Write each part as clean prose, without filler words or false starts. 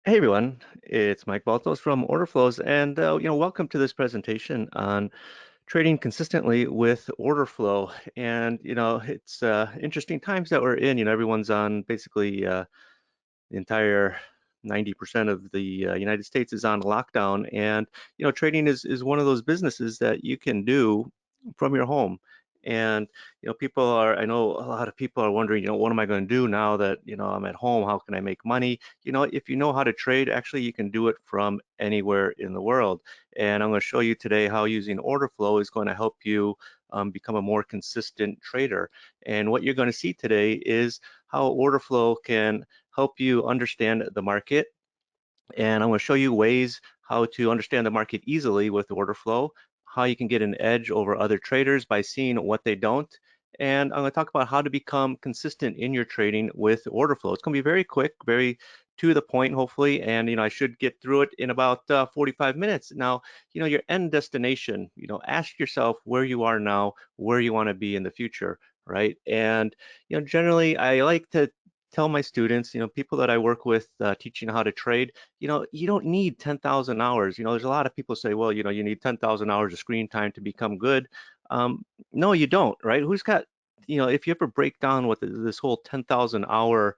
Hey everyone, it's Mike Baltos from Orderflows, and welcome to this presentation on trading consistently with order flow. And it's interesting times that we're in. Everyone's on basically the entire 90% of the United States is on lockdown, and trading is one of those businesses that you can do from your home. And I know a lot of people are wondering, what am I going to do now that I'm at home? How can I make money? If you know how to trade, actually you can do it from anywhere in the world. And I'm going to show you today how using order flow is going to help you become a more consistent trader. And what you're going to see today is how order flow can help you understand the market. And I'm going to show you ways how to understand the market easily with order flow, how you can get an edge over other traders by seeing what they don't. And I'm going to talk about how to become consistent in your trading with order flow. It's going to be very quick, very to the point, hopefully. And, I should get through it in about 45 minutes. Now, your end destination, ask yourself where you are now, where you want to be in the future, right? And, generally, I like to tell my students, people that I work with teaching how to trade, you don't need 10,000 hours. There's a lot of people say, well, you need 10,000 hours of screen time to become good. Um, no, you don't, right? Who's got, if you ever break down what this whole 10,000 hour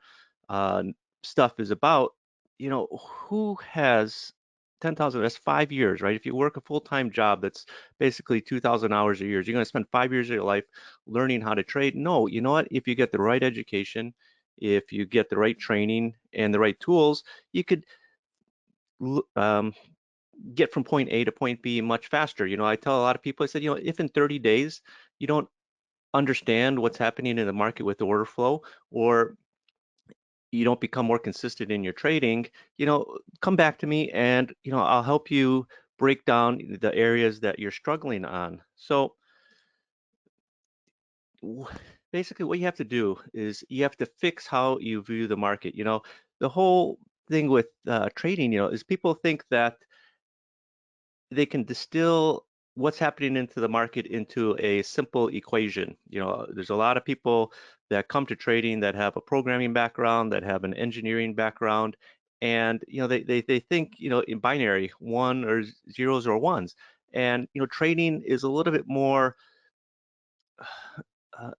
uh, stuff is about, who has 10,000, that's 5 years, right? If you work a full-time job, that's basically 2,000 hours a year. You're going to spend 5 years of your life learning how to trade. No, you know what? If you get the right education, if you get the right training and the right tools, you could um, get from point A to point B much faster. I tell a lot of people, I said, if in 30 days you don't understand what's happening in the market with the order flow, or you don't become more consistent in your trading, come back to me and, I'll help you break down the areas that you're struggling on. So basically what you have to do is you have to fix how you view the market. The whole thing with trading, is people think that they can distill what's happening into the market into a simple equation. There's a lot of people that come to trading that have a programming background, that have an engineering background, and they think in binary, one or zeros or ones. And trading is a little bit more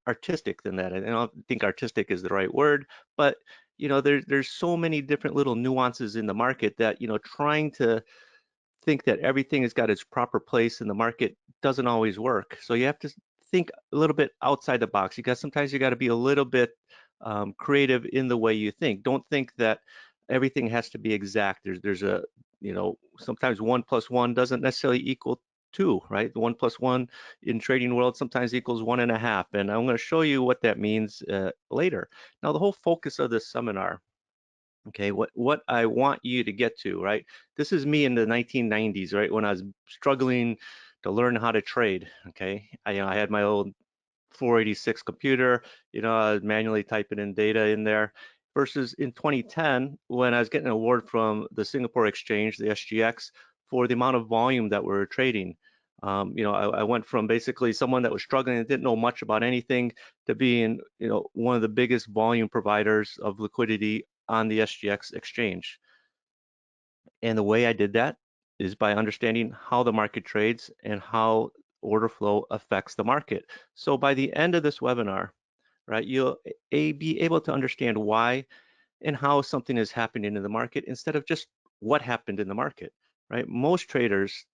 artistic than that. And I don't think artistic is the right word, but there's so many different little nuances in the market that trying to think that everything has got its proper place in the market doesn't always work. So you have to think a little bit outside the box. Sometimes you got to be a little bit creative in the way you think. Don't think that everything has to be exact. There's a sometimes 1+1 doesn't necessarily equal 2, right? The 1+1 in trading world sometimes equals 1.5, and I'm going to show you what that means later. Now, the whole focus of this seminar, okay, what I want you to get to, right? This is me in the 1990s, right, when I was struggling to learn how to trade. Okay, I had my old 486 computer, I was manually typing in data in there. Versus in 2010, when I was getting an award from the Singapore Exchange, the SGX, for the amount of volume that we're trading. I went from basically someone that was struggling and didn't know much about anything to being, one of the biggest volume providers of liquidity on the SGX exchange. And the way I did that is by understanding how the market trades and how order flow affects the market. So by the end of this webinar, right, you'll be able to understand why and how something is happening in the market instead of just what happened in the market, right? Most traders,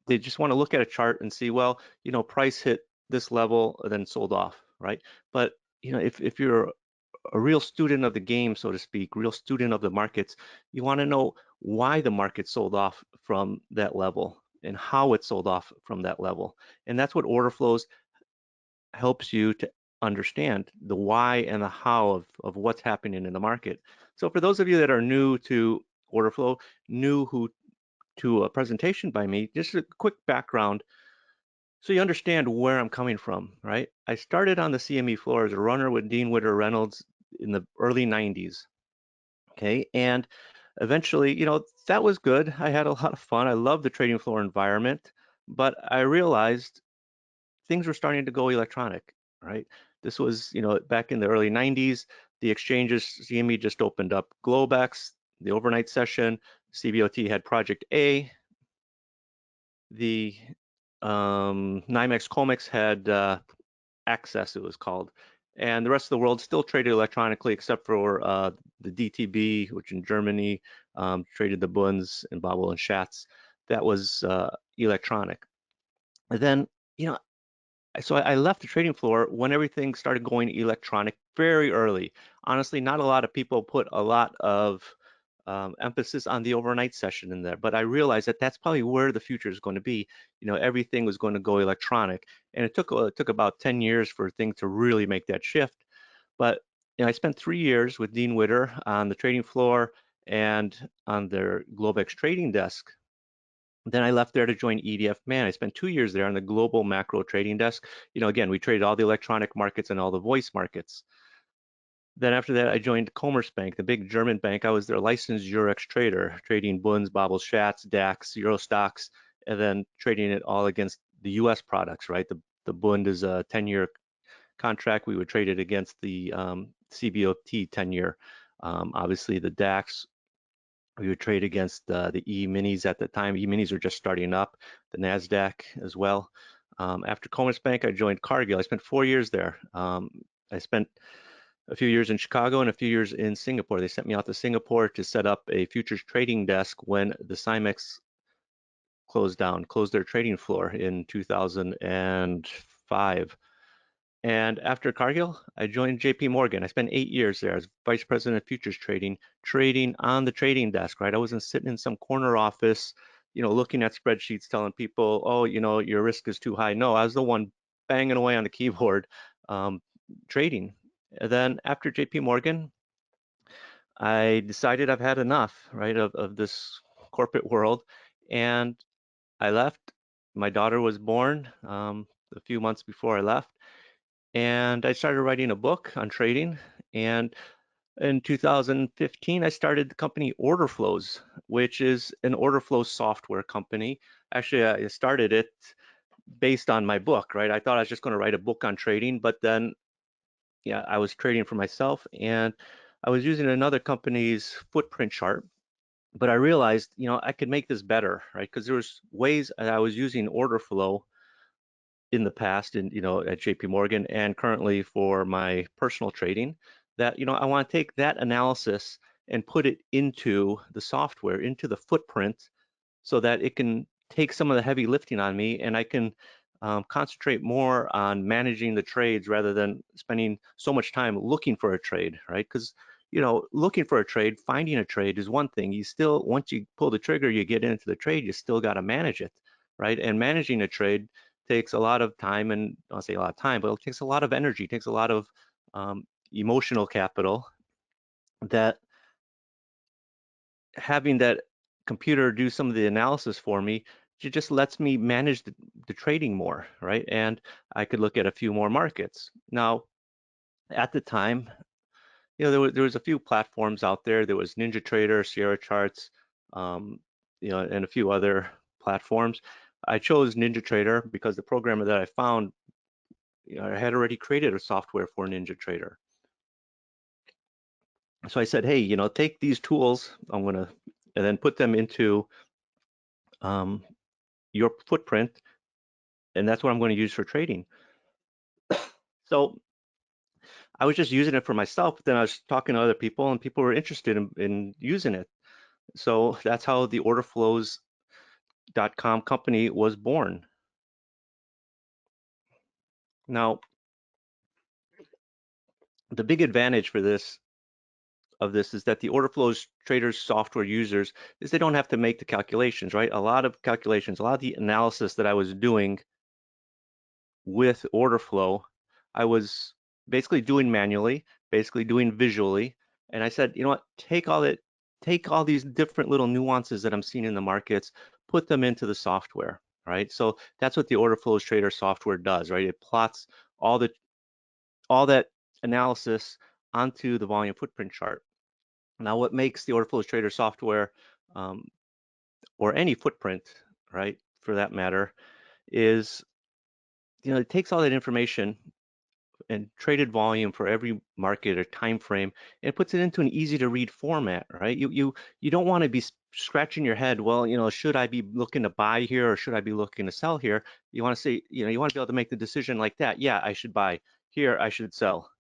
they just want to look at a chart and see, well, price hit this level, then sold off, right? But if you're a real student of the game, so to speak, real student of the markets, you want to know why the market sold off from that level and how it sold off from that level. And that's what order flows helps you to understand, the why and the how of what's happening in the market. So for those of you that are new to order flow, to a presentation by me, just a quick background so you understand where I'm coming from, right? I started on the CME floor as a runner with Dean Witter Reynolds in the early 90s. Okay, and eventually, that was good. I had a lot of fun. I loved the trading floor environment, but I realized things were starting to go electronic, right? This was, back in the early 90s, the exchanges, CME just opened up Globex. the overnight session. CBOT had Project A. The NYMEX COMEX had Access, it was called. And the rest of the world still traded electronically, except for the DTB, which in Germany traded the Bunds and Babel and Schatz. That was electronic. And then, you know, so I left the trading floor when everything started going electronic very early. Honestly, not a lot of people put a lot of emphasis on the overnight session in there, but I realized that that's probably where the future is going to be. You know, everything was going to go electronic, and it took about 10 years for things to really make that shift. But you know, I spent 3 years with Dean Witter on the trading floor and on their Globex trading desk. Then I left there to join EDF Man. I spent 2 years there on the global macro trading desk. You know, again, we traded all the electronic markets and all the voice markets. Then after that, I joined Commerzbank, the big German bank. I was their licensed Eurex trader, trading Bunds, Babel, Schatz, DAX, Euro stocks, and then trading it all against the US products, right? The Bund is a 10-year contract. We would trade it against the CBOT 10-year. Obviously, the DAX, we would trade against the E-minis at the time. E-minis were just starting up, the NASDAQ as well. After Commerzbank, I joined Cargill. I spent 4 years there. I spent a few years in Chicago and a few years in Singapore. They sent me out to Singapore to set up a futures trading desk when the CIMEX closed their trading floor in 2005. And after Cargill, I joined JP Morgan. I spent 8 years there as vice president of futures trading, trading on the trading desk, right? I wasn't sitting in some corner office, you know, looking at spreadsheets telling people, oh, you know, your risk is too high. No, I was the one banging away on the keyboard, trading. And then after JP Morgan, I decided I've had enough, right, of this corporate world. And I left. My daughter was born a few months before I left. And I started writing a book on trading. And in 2015, I started the company Orderflows, which is an order flow software company. Actually, I started it based on my book, right? I thought I was just going to write a book on trading, but then, yeah, I was trading for myself and I was using another company's footprint chart. But I realized, you know, I could make this better, right? Because there was ways that I was using order flow in the past and you know at JP Morgan and currently for my personal trading that you know I want to take that analysis and put it into the software, into the footprint so that it can take some of the heavy lifting on me and I can concentrate more on managing the trades rather than spending so much time looking for a trade, right? Because you know, looking for a trade, finding a trade is one thing. You still, once you pull the trigger, you get into the trade, you still got to manage it, right? And managing a trade takes a lot of time, and I'll say a lot of time, but it takes a lot of energy, it takes a lot of emotional capital that having that computer do some of the analysis for me, it just lets me manage the trading more, right? And I could look at a few more markets. Now, at the time, you know, there was a few platforms out there. There was NinjaTrader, Sierra Charts, you know, and a few other platforms. I chose NinjaTrader because the programmer that I found, you know, I had already created a software for NinjaTrader. So I said, hey, you know, take these tools, and then put them into your footprint, and that's what I'm going to use for trading. So I was just using it for myself, but then I was talking to other people, and people were interested in using it. So that's how the Orderflows.com company was born. Now, the big advantage for this is that the order flows traders software users is they don't have to make the calculations, right? A lot of calculations, a lot of the analysis that I was doing with order flow, I was basically doing manually, basically doing visually. And I said, you know what, take all these different little nuances that I'm seeing in the markets, put them into the software, right? So that's what the order flows trader software does, right? It plots all that analysis onto the volume footprint chart. Now, what makes the order flows trader software um, or any footprint, right, for that matter, is you know it takes all that information and traded volume for every market or time frame, and it puts it into an easy to read format, right? You don't want to be scratching your head, well, should I be looking to buy here or should I be looking to sell here? You want to say, you want to be able to make the decision like that. Yeah, I should buy here, I should sell.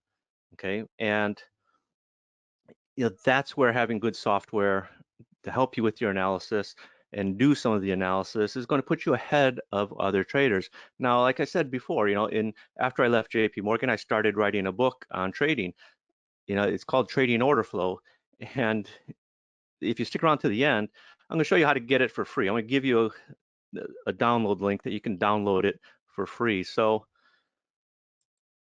Okay. And that's where having good software to help you with your analysis and do some of the analysis is going to put you ahead of other traders. Now, like I said before, in after I left JP Morgan, I started writing a book on trading. It's called Trading Order Flow. And if you stick around to the end, I'm going to show you how to get it for free. I'm going to give you a download link that you can download it for free. So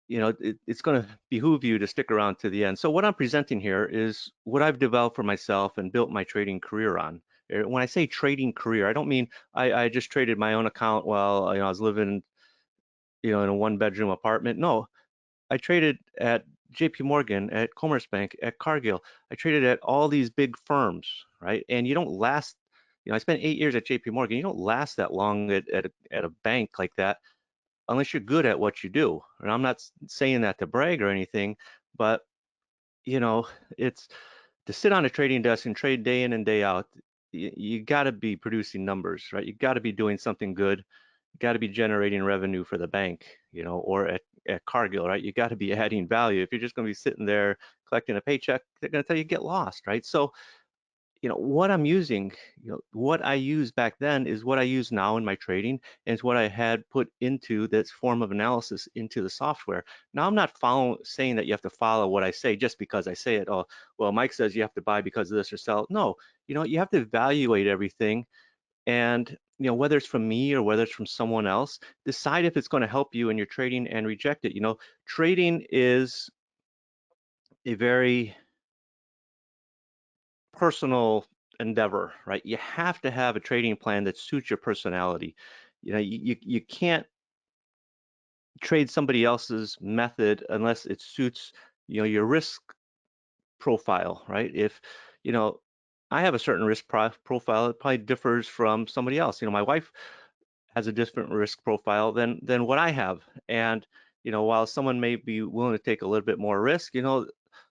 it's going to behoove you to stick around to the end. So what I'm presenting here is what I've developed for myself and built my trading career on. When I say trading career, I don't mean I just traded my own account while I was living in a one-bedroom apartment. No, I traded at JP Morgan, at Commerzbank, at Cargill. I traded at all these big firms, right? And you don't last, I spent 8 years at JP Morgan. You don't last that long at a bank like that unless you're good at what you do. And I'm not saying that to brag or anything, but you know, it's to sit on a trading desk and trade day in and day out. You got to be producing numbers, right? You got to be doing something good. You got to be generating revenue for the bank, or at Cargill, right? You got to be adding value. If you're just going to be sitting there collecting a paycheck, they're going to tell you get lost, right? So what I'm using, what I used back then is what I use now in my trading, and it's what I had put into this form of analysis into the software. Now I'm not saying that you have to follow what I say just because I say it. Oh, well, Mike says you have to buy because of this or sell. No, you have to evaluate everything, and whether it's from me or whether it's from someone else, decide if it's going to help you in your trading and reject it. Trading is a very personal endeavor, right? You have to have a trading plan that suits your personality. You can't trade somebody else's method unless it suits, your risk profile, right? If, you know, I have a certain risk profile, it probably differs from somebody else. My wife has a different risk profile than what I have. And while someone may be willing to take a little bit more risk,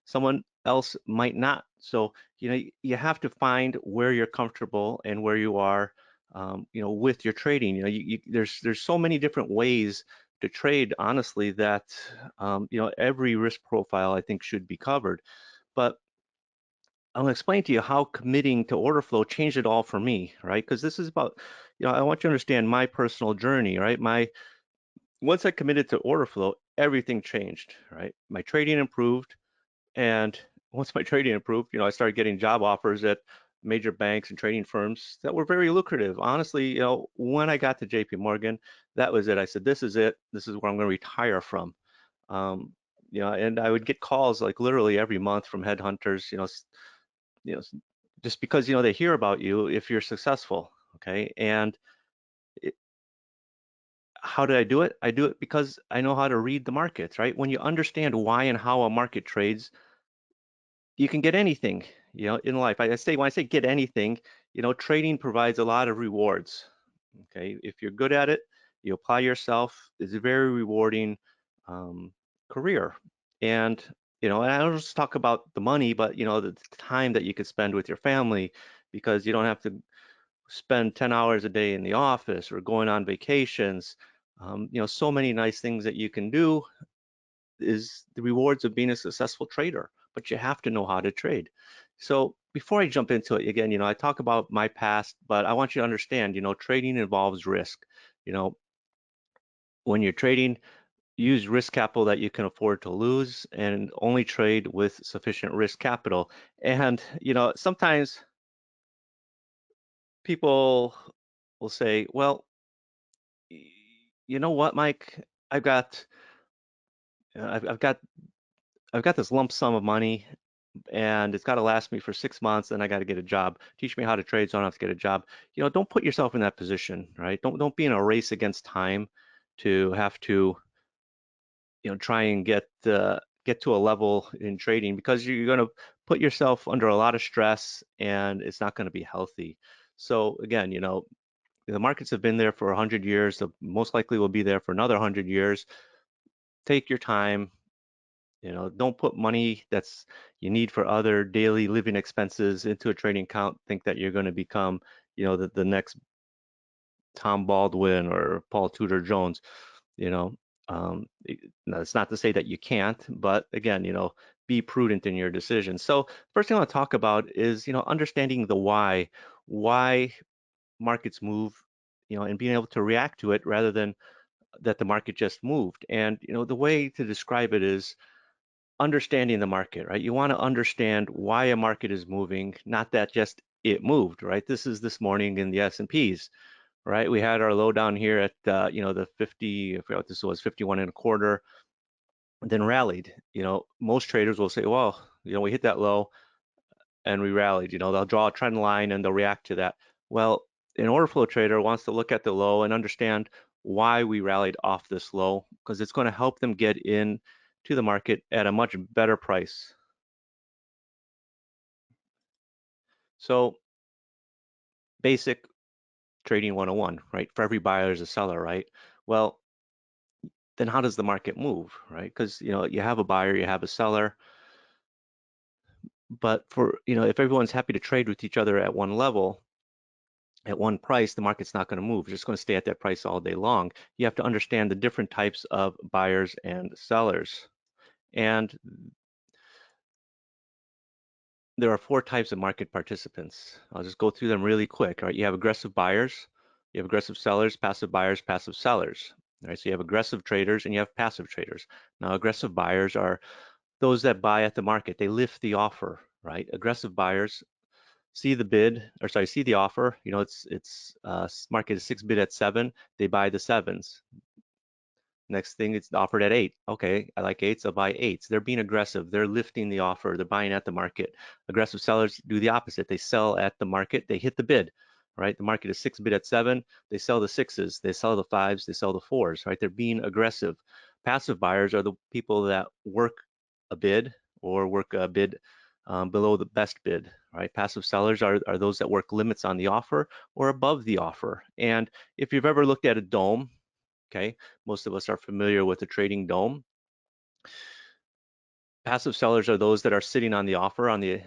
someone else might not. So you have to find where you're comfortable and where you are, with your trading. There's so many different ways to trade, honestly, that every risk profile I think should be covered. But I'm gonna explain to you how committing to order flow changed it all for me, right? Because this is about, I want you to understand my personal journey, right? Once I committed to order flow, everything changed, right? My trading improved, and once my trading improved, I started getting job offers at major banks and trading firms that were very lucrative. Honestly, when I got to JP Morgan, that was it. I said, this is it. This is where I'm going to retire from. Um, and I would get calls like literally every month from headhunters, you know, just because they hear about you if you're successful. Okay, and it, how did I do it? I do it because I know how to read the markets, right? When you understand why and how a market trades, you can get anything, in life. I say when I say get anything, trading provides a lot of rewards. Okay, if you're good at it, you apply yourself. It's a very rewarding um, career, and and I don't just talk about the money, but the time that you could spend with your family, because you don't have to spend 10 hours a day in the office or going on vacations. So many nice things that you can do is the rewards of being a successful trader, but you have to know how to trade. So before I jump into it, again, I talk about my past, but I want you to understand, trading involves risk. You know, when you're trading, use risk capital that you can afford to lose and only trade with sufficient risk capital. And, sometimes people will say, well, you know what, Mike, I've got, I've, I've got, I've got this lump sum of money and it's got to last me for 6 months and I got to get a job. Teach me how to trade so I don't have to get a job. Don't put yourself in that position, right? Don't be in a race against time to have to, try and get to a level in trading, because you're going to put yourself under a lot of stress and it's not going to be healthy. So again, the markets have been there for 100 years. The most likely will be there for another 100 years. Take your time, You know, don't put money that's you need for other daily living expenses into a trading account. Think that you're going to become, you know, the next Tom Baldwin or Paul Tudor Jones. You know, now, it's not to say that you can't, but again, you know, be prudent in your decisions. So first thing I want to talk about is, you know, understanding the why markets move, you know, and being able to react to it rather than that the market just moved. And, you know, the way to describe it is understanding the market, right? You want to understand why a market is moving, not that just it moved, right? This is this morning in the S&Ps, right? We had our low down here at, you know, the 50, I forgot what this was, 51 and a quarter, then rallied. You know, most traders will say, well, you know, we hit that low and we rallied. You know, they'll draw a trend line and they'll react to that. Well, an order flow trader wants to look at the low and understand why we rallied off this low, because it's going to help them get in to the market at a much better price. So basic trading 101, right? For every buyer, there's a seller, right? Well, then how does the market move, right? Because, you know, you have a buyer, you have a seller, but for, you know, if everyone's happy to trade with each other at one level, at one price, the market's not going to move. It's just going to stay at that price all day long. You have to understand the different types of buyers and sellers. And there are four types of market participants. I'll just go through them really quick. All right, you have aggressive buyers, you have aggressive sellers, passive buyers, passive sellers. All right, so you have aggressive traders and you have passive traders. Now, aggressive buyers are those that buy at the market. They lift the offer, right? Aggressive buyers see the bid, or sorry, see the offer. You know, it's market is 6 bid at 7. They buy the 7s. Next thing, it's offered at 8. Okay, I like 8s, I'll buy 8s. They're being aggressive. They're lifting the offer. They're buying at the market. Aggressive sellers do the opposite. They sell at the market. They hit the bid, right? The market is 6 bid at 7. They sell the 6s. They sell the 5s. They sell the 4s, right? They're being aggressive. Passive buyers are the people that work a bid or work a bid below the best bid, right? Passive sellers are those that work limits on the offer or above the offer. And if you've ever looked at a dome, okay, most of us are familiar with the trading dome. Passive sellers are those that are sitting on the offer on the,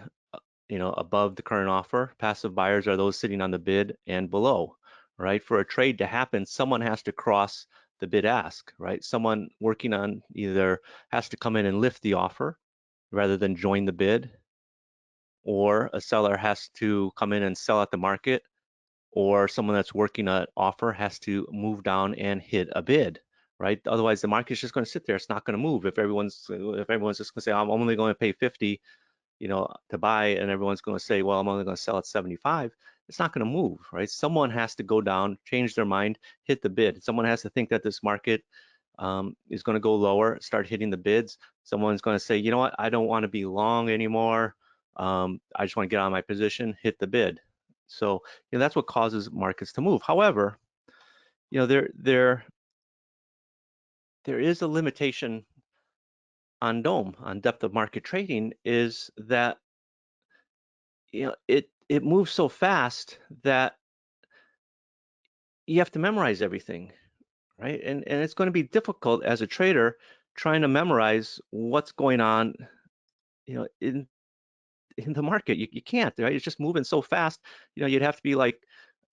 you know, above the current offer. Passive buyers are those sitting on the bid and below, right? For a trade to happen, someone has to cross the bid ask, right? Someone working on either has to come in and lift the offer rather than join the bid, or a seller has to come in and sell at the market, or someone that's working an offer has to move down and hit a bid, right? Otherwise, the market's just going to sit there. It's not going to move. If everyone's just going to say, I'm only going to pay 50, you know, to buy, and everyone's going to say, well, I'm only going to sell at 75, it's not going to move, right? Someone has to go down, change their mind, hit the bid. Someone has to think that this market is going to go lower, start hitting the bids. Someone's going to say, you know what, I don't want to be long anymore. I just want to get out of my position, hit the bid. So, you know, that's what causes markets to move. However, you know, there is a limitation on DOME, on depth of market trading, is that, you know, it moves so fast that you have to memorize everything, right? And it's going to be difficult as a trader trying to memorize what's going on, you know, in the market. You can't, right? It's just moving so fast. You know, you'd have to be like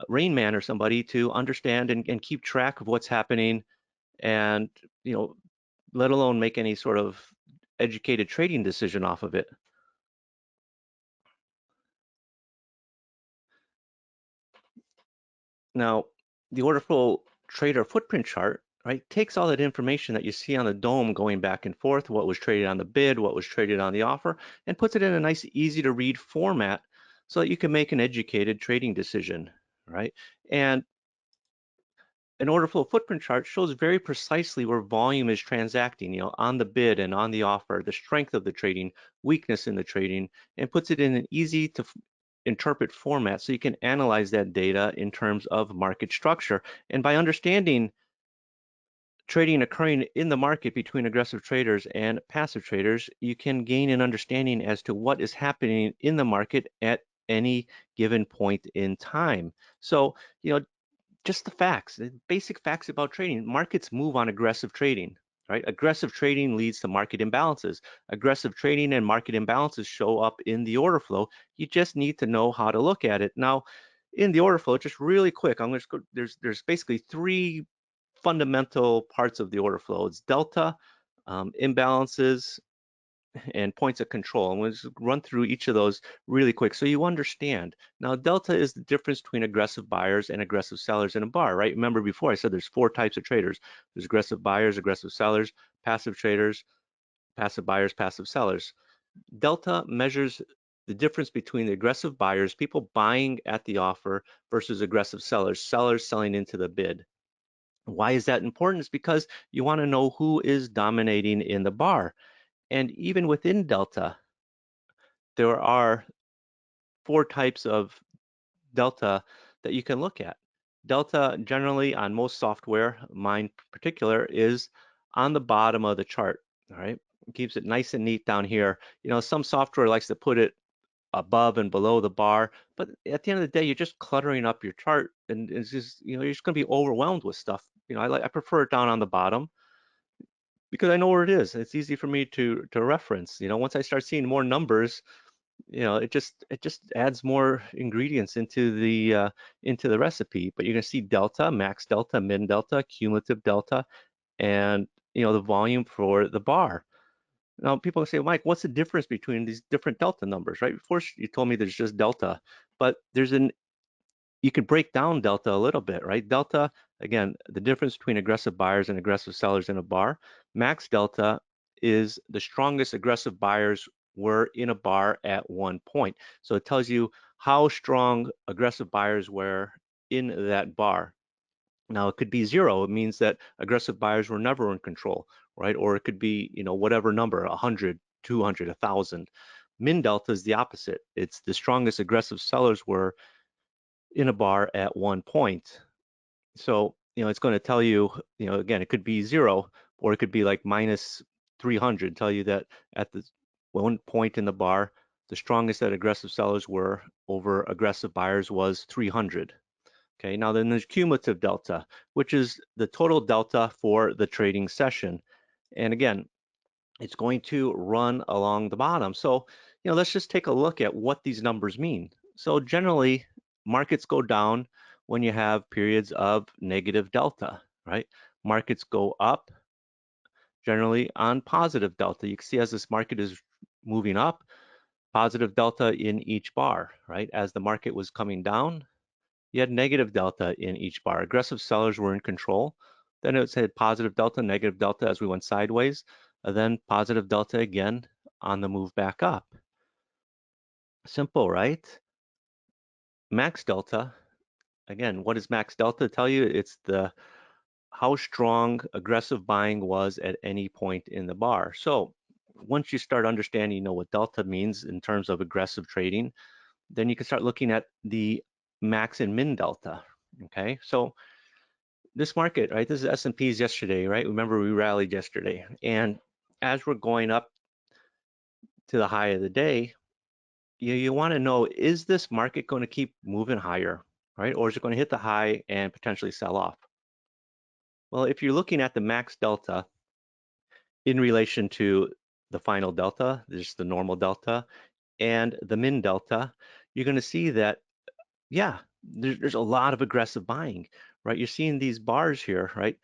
Rain Man or somebody to understand and keep track of what's happening, and, you know, let alone make any sort of educated trading decision off of it. Now, the order flow trader footprint chart, right, takes all that information that you see on the dome going back and forth, what was traded on the bid, what was traded on the offer, and puts it in a nice, easy to read format so that you can make an educated trading decision, right? And an order flow footprint chart shows very precisely where volume is transacting, you know, on the bid and on the offer, the strength of the trading, weakness in the trading, and puts it in an easy to interpret format so you can analyze that data in terms of market structure. And by understanding trading occurring in the market between aggressive traders and passive traders, you can gain an understanding as to what is happening in the market at any given point in time. So, you know, just the facts, the basic facts about trading. Markets move on aggressive trading, right? Aggressive trading leads to market imbalances. Aggressive trading and market imbalances show up in the order flow. You just need to know how to look at it. Now, in the order flow, just really quick, I'm going to go, there's basically three fundamental parts of the order flow. It's delta, imbalances, and points of control. And we'll just run through each of those really quick so you understand. Now, delta is the difference between aggressive buyers and aggressive sellers in a bar, right? Remember before I said there's four types of traders. There's aggressive buyers, aggressive sellers, passive traders, passive buyers, passive sellers. Delta measures the difference between the aggressive buyers, people buying at the offer, versus aggressive sellers, sellers selling into the bid. Why is that important? It's because you want to know who is dominating in the bar. And even within delta, there are four types of delta that you can look at. Delta generally on most software, mine in particular, is on the bottom of the chart, all right? It keeps it nice and neat down here. You know, some software likes to put it above and below the bar, but at the end of the day, you're just cluttering up your chart and it's just, you know, you're just gonna be overwhelmed with stuff. You know, I prefer it down on the bottom because I know where it is. It's easy for me to reference. You know, once I start seeing more numbers, you know, it just adds more ingredients into the recipe. But you're gonna see delta, max delta, min delta, cumulative delta, and you know the volume for the bar. Now people say, Mike, what's the difference between these different delta numbers, right? Before you told me there's just delta, but you could break down delta a little bit, right? Delta, again, the difference between aggressive buyers and aggressive sellers in a bar. Max delta is the strongest aggressive buyers were in a bar at one point. So it tells you how strong aggressive buyers were in that bar. Now it could be zero. It means that aggressive buyers were never in control, right? Or it could be, you know, whatever number, 100, 200, 1,000. Min delta is the opposite. It's the strongest aggressive sellers were in a bar at one point. So, you know, it's going to tell you, you know, again, it could be zero, or it could be like minus 300, tell you that at the one point in the bar, the strongest that aggressive sellers were over aggressive buyers was 300. Okay, now then there's cumulative delta, which is the total delta for the trading session. And again, it's going to run along the bottom. So, you know, let's just take a look at what these numbers mean. So generally, markets go down when you have periods of negative delta, right? Markets go up generally on positive delta. You can see as this market is moving up, positive delta in each bar, right? As the market was coming down, you had negative delta in each bar. Aggressive sellers were in control. Then it said positive delta, negative delta as we went sideways, and then positive delta again on the move back up. Simple, right? Max delta, again, what does max delta tell you? It's the how strong aggressive buying was at any point in the bar. So once you start understanding, you know, what delta means in terms of aggressive trading, then you can start looking at the max and min delta. Okay, so this market, right? This is S&Ps yesterday, right? Remember we rallied yesterday, and as we're going up to the high of the day, you want to know, is this market going to keep moving higher, right? Or is it going to hit the high and potentially sell off? Well, if you're looking at the max delta in relation to the final delta, there's the normal delta, and the min delta, you're going to see that, yeah, there's a lot of aggressive buying, right? You're seeing these bars here, right?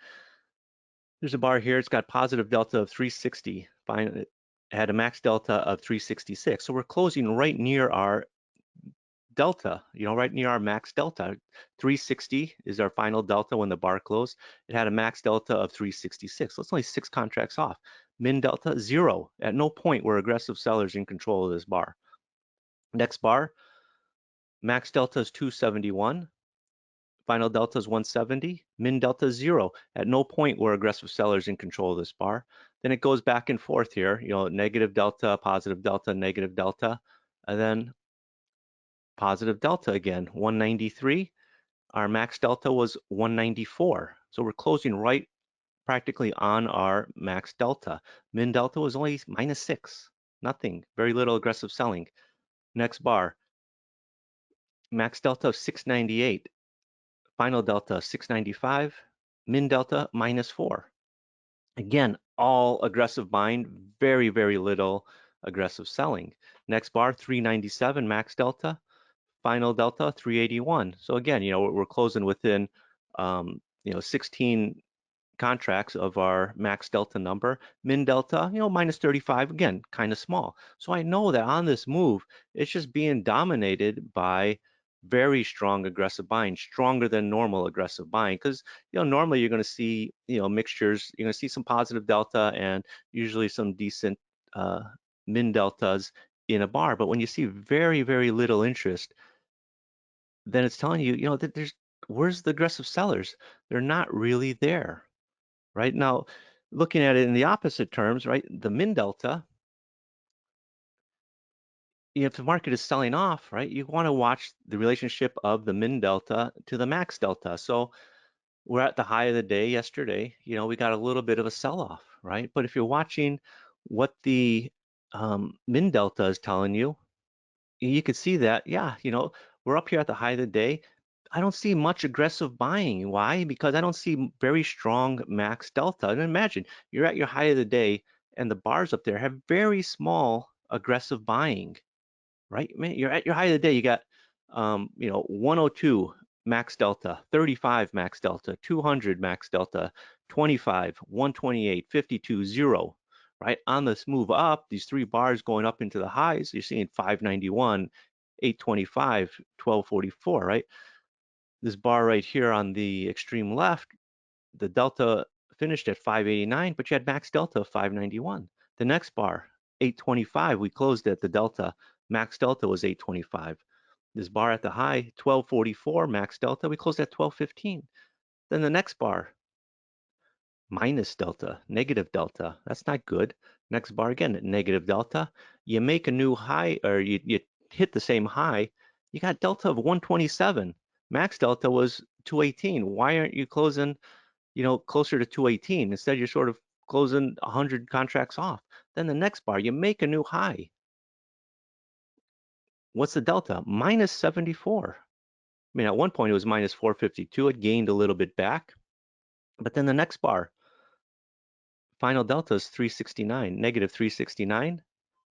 There's a bar here, it's got positive delta of 360. Fine, it had a max delta of 366. So we're closing right near our delta, you know, right near our max delta. 360 is our final delta when the bar closed. It had a max delta of 366. So it's only 6 contracts off. Min delta, 0. At no point were aggressive sellers in control of this bar. Next bar, max delta is 271. Final delta is 170, min delta is 0. At no point were aggressive sellers in control of this bar. Then it goes back and forth here, you know, negative delta, positive delta, negative delta, and then positive delta again, 193. Our max delta was 194. So we're closing right practically on our max delta. Min delta was only -6, nothing, very little aggressive selling. Next bar, max delta of 698. Final delta 695, min delta -4. Again, all aggressive buying, very, very little aggressive selling. Next bar, 397 max delta, final delta 381. So again, we're closing within 16 contracts of our max delta number. Min delta, minus 35, again, kind of small. So I know that on this move, it's just being dominated by very strong aggressive buying, stronger than normal aggressive buying. Because normally you're going to see mixtures. You're going to see some positive delta and usually some decent uh, min deltas in a bar. But when you see very, very little interest, then it's telling you, that where's the aggressive sellers? They're not really there. Right now, looking at it in the opposite terms, right, the min delta, if the market is selling off, right, you want to watch the relationship of the min delta to the max delta. So we're at the high of the day yesterday, we got a little bit of a sell-off, right? But if you're watching what the min delta is telling you, you could see that, yeah, we're up here at the high of the day. I don't see much aggressive buying. Why? Because I don't see very strong max delta. And imagine you're at your high of the day and the bars up there have very small aggressive buying, right? Man, you're at your high of the day. You got, 102 max delta, 35 max delta, 200 max delta, 25, 128, 52, 0, right? On this move up, these three bars going up into the highs, you're seeing 591, 825, 1244, right? This bar right here on the extreme left, the delta finished at 589, but you had max delta of 591. The next bar, 825, we closed at the delta. Max delta was 825. This bar at the high, 1244, max delta, we closed at 1215. Then the next bar, minus delta, negative delta. That's not good. Next bar again, negative delta. You make a new high, or you hit the same high, you got delta of 127. Max delta was 218. Why aren't you closing closer to 218? Instead, you're sort of closing 100 contracts off. Then the next bar, you make a new high. What's the delta? Minus 74. I mean, at one point it was minus 452. It gained a little bit back. But then the next bar, final delta is 369, negative 369.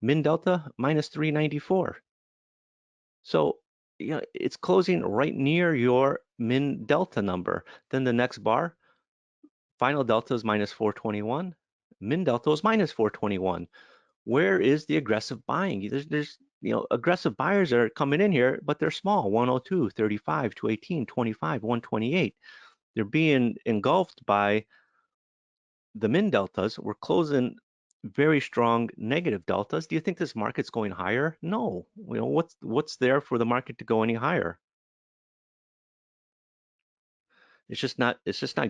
Min delta, minus 394. So, it's closing right near your min delta number. Then the next bar, final delta is minus 421. Min delta is minus 421. Where is the aggressive buying? There's aggressive buyers are coming in here, but they're small, 102, 35, 218, 25, 128. They're being engulfed by the min deltas. We're closing very strong negative deltas. Do you think this market's going higher? No. What's there for the market to go any higher? It's just not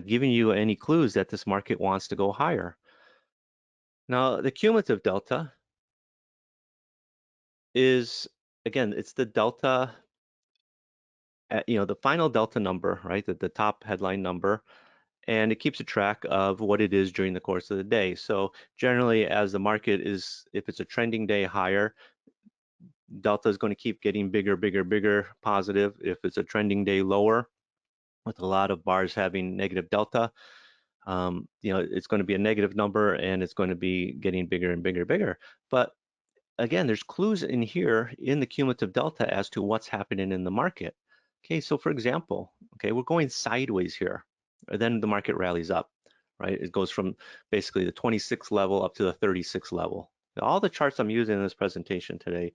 giving you any clues that this market wants to go higher. Now, the cumulative delta is, again, it's the delta at, the final delta number, right? The top headline number, and it keeps a track of what it is during the course of the day. So generally, as the market is, if it's a trending day higher, delta is going to keep getting bigger, bigger, bigger, positive. If it's a trending day lower, with a lot of bars having negative delta, it's going to be a negative number and it's going to be getting bigger and bigger, bigger. But again, there's clues in here in the cumulative delta as to what's happening in the market. Okay, so for example, okay, we're going sideways here, and then the market rallies up, right? It goes from basically the 26th level up to the 36th level. All the charts I'm using in this presentation today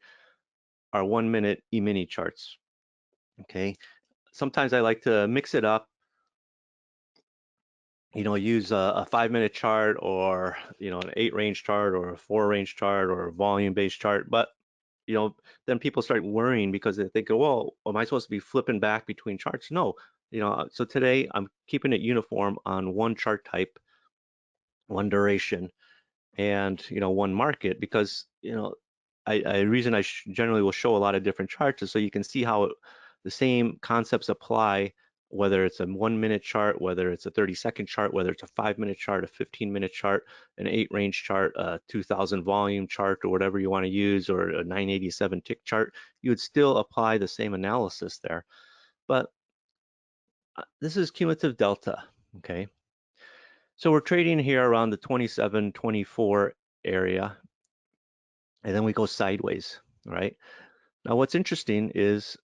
are 1 minute E-mini charts, okay? Sometimes I like to mix it up, use a 5 minute chart or, an 8 range chart or a 4 range chart or a volume based chart. But, then people start worrying because they think, well, am I supposed to be flipping back between charts? No, so today I'm keeping it uniform on one chart type, one duration, and one market, because I reason I generally will show a lot of different charts is so you can see how the same concepts apply, whether it's a 1 minute chart, whether it's a 30-second chart, whether it's a 5 minute chart, a 15 minute chart, an 8 range chart, a 2000 volume chart, or whatever you want to use, or a 987 tick chart. You would still apply the same analysis there. But this is cumulative delta, okay? So we're trading here around the 27, 24 area, and then we go sideways, right? Now, what's interesting is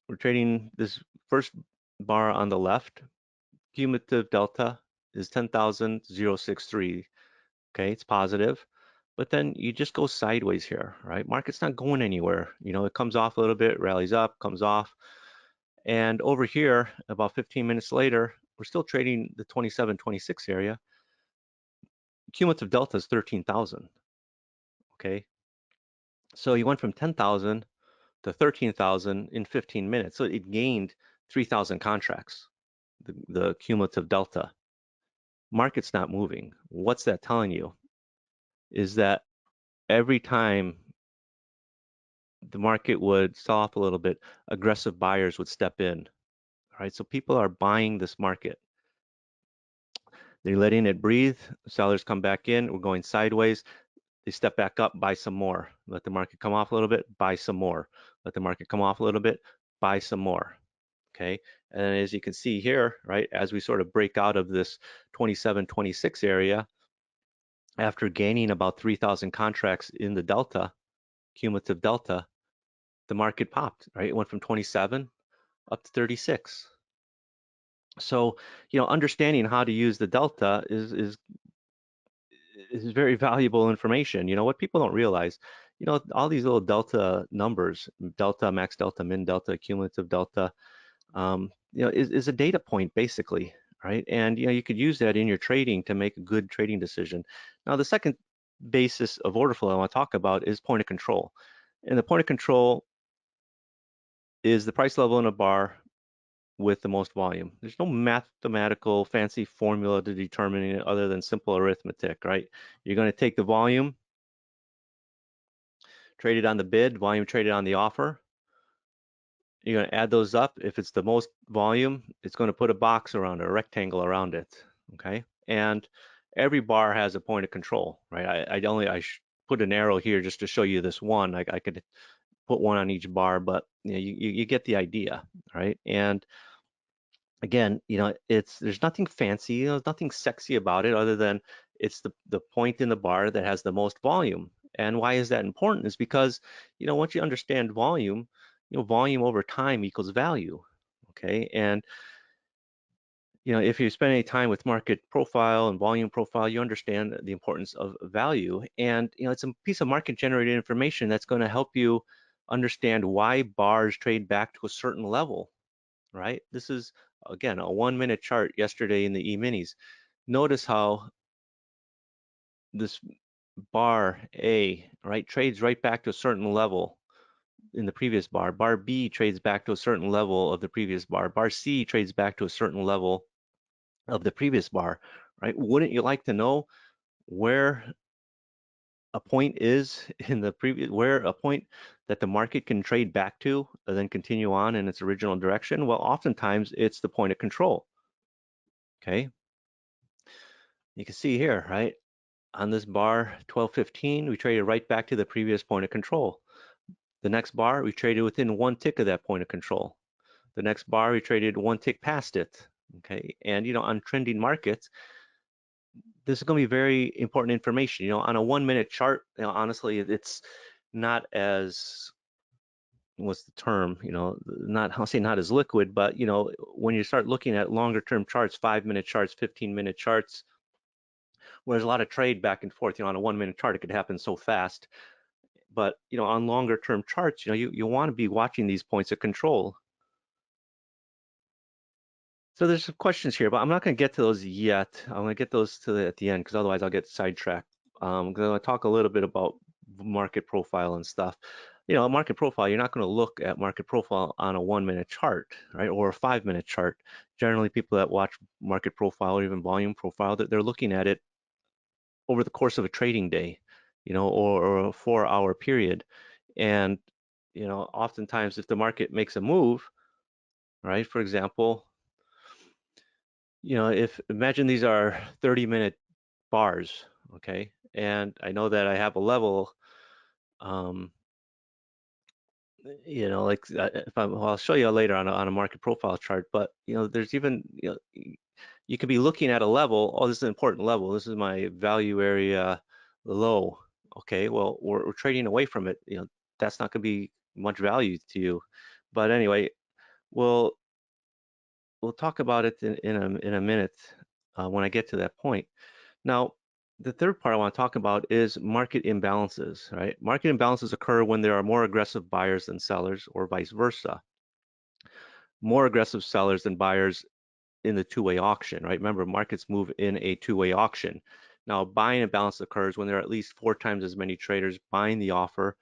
we're trading this first bar on the left, cumulative delta is 10,063. Okay, it's positive, but then you just go sideways here, right? Market's not going anywhere. It comes off a little bit, rallies up, comes off. And over here, about 15 minutes later, we're still trading the 27, 26 area. Cumulative delta is 13,000, okay? So you went from 10,000 to 13,000 in 15 minutes. So it gained 3,000 contracts, the cumulative delta. Market's not moving. What's that telling you? Is that every time the market would sell off a little bit, aggressive buyers would step in. All right, so people are buying this market. They're letting it breathe. Sellers come back in. We're going sideways. They step back up, buy some more. Let the market come off a little bit, buy some more. Let the market come off a little bit, buy some more. Okay, and as you can see here, right, as we sort of break out of this 27, 26 area, after gaining about 3,000 contracts in the delta, cumulative delta, the market popped, right? It went from 27 up to 36. So, understanding how to use the delta is very valuable information. What people don't realize, all these little delta numbers, delta, max delta, min delta, cumulative delta, is a data point basically, right? And you could use that in your trading to make a good trading decision. Now, the second basis of order flow I want to talk about is point of control. And the point of control is the price level in a bar with the most volume. There's no mathematical fancy formula to determining it other than simple arithmetic, right? You're going to take the volume, trade it on the bid, volume traded on the offer. You're going to add those up. If it's the most volume, it's going to put a box around it, a rectangle around it, okay? And every bar has a point of control, right? I put an arrow here just to show you this one. I could put one on each bar, but you get the idea, right? And again, there's nothing fancy, there's nothing sexy about it other than it's the point in the bar that has the most volume. And why is that important? Is because, once you understand volume, volume over time equals value. Okay. And, if you spend any time with market profile and volume profile, you understand the importance of value. And, it's a piece of market generated information that's going to help you understand why bars trade back to a certain level, right? This is, again, a 1-minute chart yesterday in the E-minis. Notice how this bar A, right, trades right back to a certain level in the previous bar. Bar B trades back to a certain level of the previous bar. Bar C trades back to a certain level of the previous bar, right? Wouldn't you like to know where a point is in the previous, where a point that the market can trade back to and then continue on in its original direction? Well, oftentimes it's the point of control, okay? You can see here, right? On this bar, 1215, we traded right back to the previous point of control. The next bar, we traded within 1 tick of that point of control. The next bar, we traded 1 tick past it, okay? And, on trending markets, this is going to be very important information. On a 1-minute chart, honestly, it's not as, what's the term, not, I'll say not as liquid, but, when you start looking at longer term charts, 5-minute charts, 15-minute charts, where there's a lot of trade back and forth, on a 1-minute chart, it could happen so fast. But, on longer term charts, you want to be watching these points of control. So there's some questions here, but I'm not going to get to those yet. I'm going to get those at the end because otherwise I'll get sidetracked. I'm going to talk a little bit about market profile and stuff. Market profile, you're not going to look at market profile on a 1-minute chart, right, or a 5-minute chart. Generally, people that watch market profile or even volume profile, they're looking at it over the course of a trading day, or a 4-hour period. And, oftentimes if the market makes a move, right, for example, if imagine these are 30-minute bars, okay, and I know that I have a level, like if I'll show you later on a market profile chart, but there's even, you could be looking at a level. Oh, this is an important level. This is my value area low. Okay, well, we're trading away from it. That's not going to be much value to you. But anyway, we'll we'll talk about it in a minute when I get to that point. Now, the third part I want to talk about is market imbalances, right? Market imbalances occur when there are more aggressive buyers than sellers, or vice versa. More aggressive sellers than buyers in the two-way auction, right? Remember, markets move in a two-way auction. Now, buying imbalance occurs when there are at least 4 times as many traders buying the offer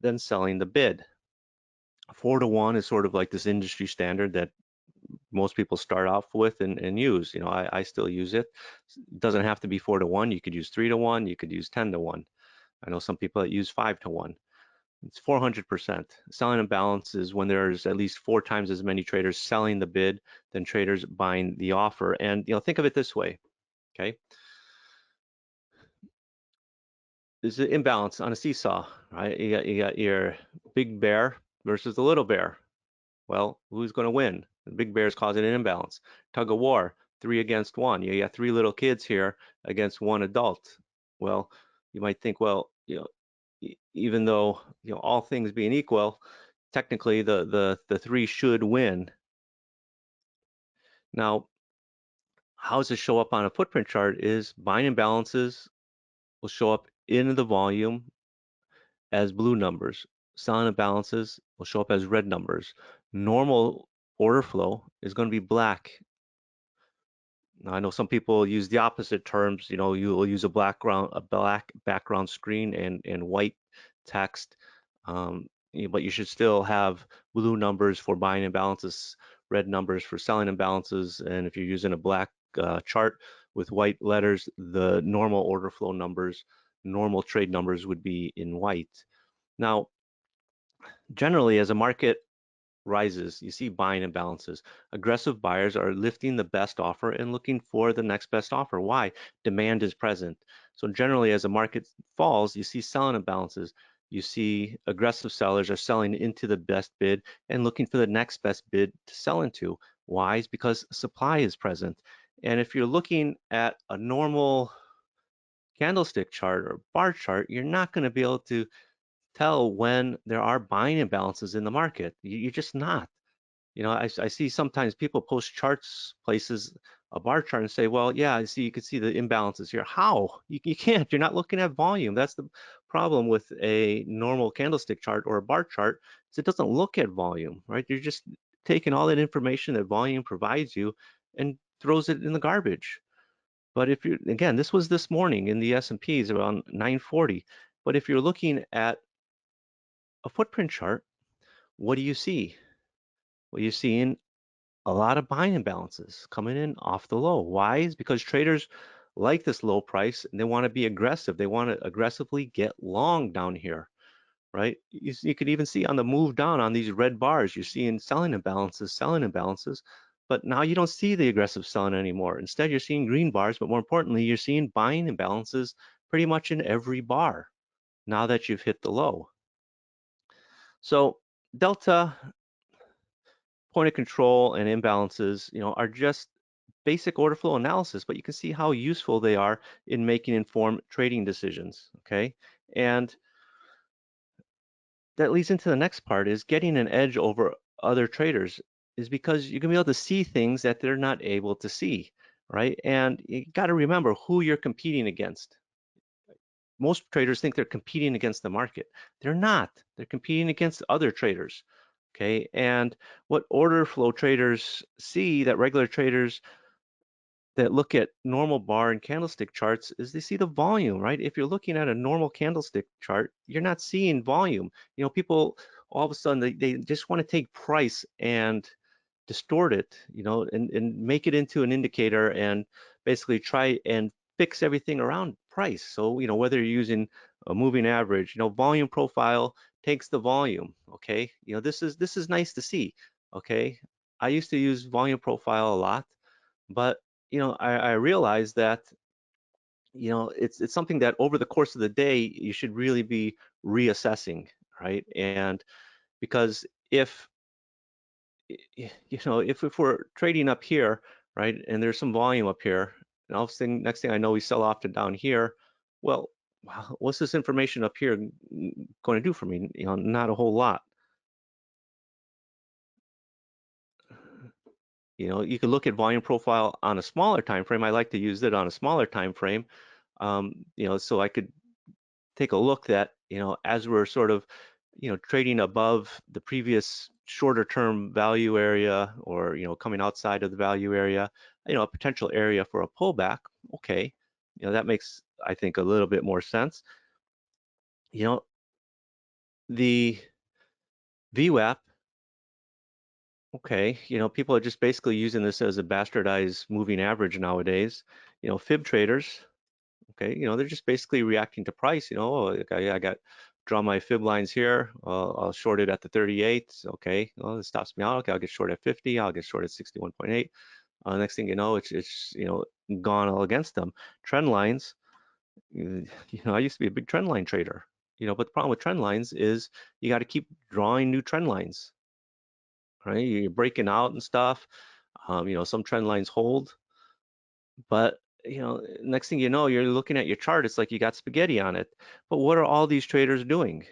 than selling the bid. 4 to 1 is sort of like this industry standard that most people start off with and use. I still use it. It doesn't have to be 4 to 1. You could use 3 to 1. You could use 10 to 1. I know some people that use 5 to 1. It's 400%. Selling imbalance is when there's at least 4 times as many traders selling the bid than traders buying the offer. And think of it this way, okay? There's an imbalance on a seesaw, right? You got your big bear versus the little bear. Well, who's going to win? The big bear is causing an imbalance. Tug of war, 3 against 1. You got 3 little kids here against 1 adult. Well, you might think, well, even though all things being equal, technically the 3 should win. Now, how does it show up on a footprint chart? Is buying imbalances will show up in the volume as blue numbers. Selling imbalances will show up as red numbers. Normal order flow is going to be black. Now, I know some people use the opposite terms. You will use a black background screen and white text, but you should still have blue numbers for buying imbalances, red numbers for selling imbalances, and if you're using a black chart with white letters, the normal order flow numbers, normal trade numbers would be in white. Now, generally, as a market rises, you see buying imbalances. Aggressive buyers are lifting the best offer and looking for the next best offer. Why? Demand is present. So generally, as the market falls, you see selling imbalances. You see aggressive sellers are selling into the best bid and looking for the next best bid to sell into. Why? It's because supply is present. And if you're looking at a normal candlestick chart or bar chart, you're not going to be able to tell when there are buying imbalances in the market. You're just not. I see sometimes people post charts places, a bar chart, and say, well, yeah, I see, you can see the imbalances here. How? You can't. You're not looking at volume. That's the problem with a normal candlestick chart or a bar chart, is it doesn't look at volume, right? You're just taking all that information that volume provides you and throws it in the garbage. But if you, again, this was this morning in the S&Ps around 940. But if you're looking at a footprint chart, what do you see? Well, you're seeing a lot of buying imbalances coming in off the low. Why? Is because traders like this low price and they want to be aggressive. They want to aggressively get long down here, right? You could even see on the move down on these red bars, you're seeing selling imbalances, but now you don't see the aggressive selling anymore. Instead, you're seeing green bars, but more importantly, you're seeing buying imbalances pretty much in every bar now that you've hit the low. So Delta, point of control, and imbalances, are just basic order flow analysis, but you can see how useful they are in making informed trading decisions, okay? And that leads into the next part, is getting an edge over other traders is because you're gonna be able to see things that they're not able to see, right? And you gotta remember who you're competing against. Most traders think they're competing against the market. They're not. They're competing against other traders, okay? And what order flow traders see that regular traders that look at normal bar and candlestick charts is they see the volume, right? If you're looking at a normal candlestick chart, you're not seeing volume. People all of a sudden they just want to take price and distort it, and make it into an indicator and basically try and fix everything around price. So, whether you're using a moving average, volume profile takes the volume, okay? This is nice to see, okay? I used to use volume profile a lot, but I realized that it's something that over the course of the day you should really be reassessing, right? And because if if we're trading up here, right? And there's some volume up here. And all of a sudden, next thing I know, we sell off to down here. Well, what's this information up here going to do for me? Not a whole lot. You can look at volume profile on a smaller time frame. I like to use it on a smaller time frame, so I could take a look that, as we're sort of, trading above the previous shorter term value area, or, coming outside of the value area, a potential area for a pullback. Okay. That makes, I think, a little bit more sense. The VWAP, okay, people are just basically using this as a bastardized moving average nowadays. Fib traders, okay, they're just basically reacting to price. Oh, okay, I got draw my fib lines here. I'll short it at the 38. Okay, well, this stops me out. Okay, I'll get short at 50. I'll get short at 61.8. Next thing you know, it's gone all against them. Trend lines, I used to be a big trend line trader. But the problem with trend lines is you got to keep drawing new trend lines, right? You're breaking out and stuff. Some trend lines hold, but next thing you know, you're looking at your chart, it's like you got spaghetti on it. But what are all these traders doing?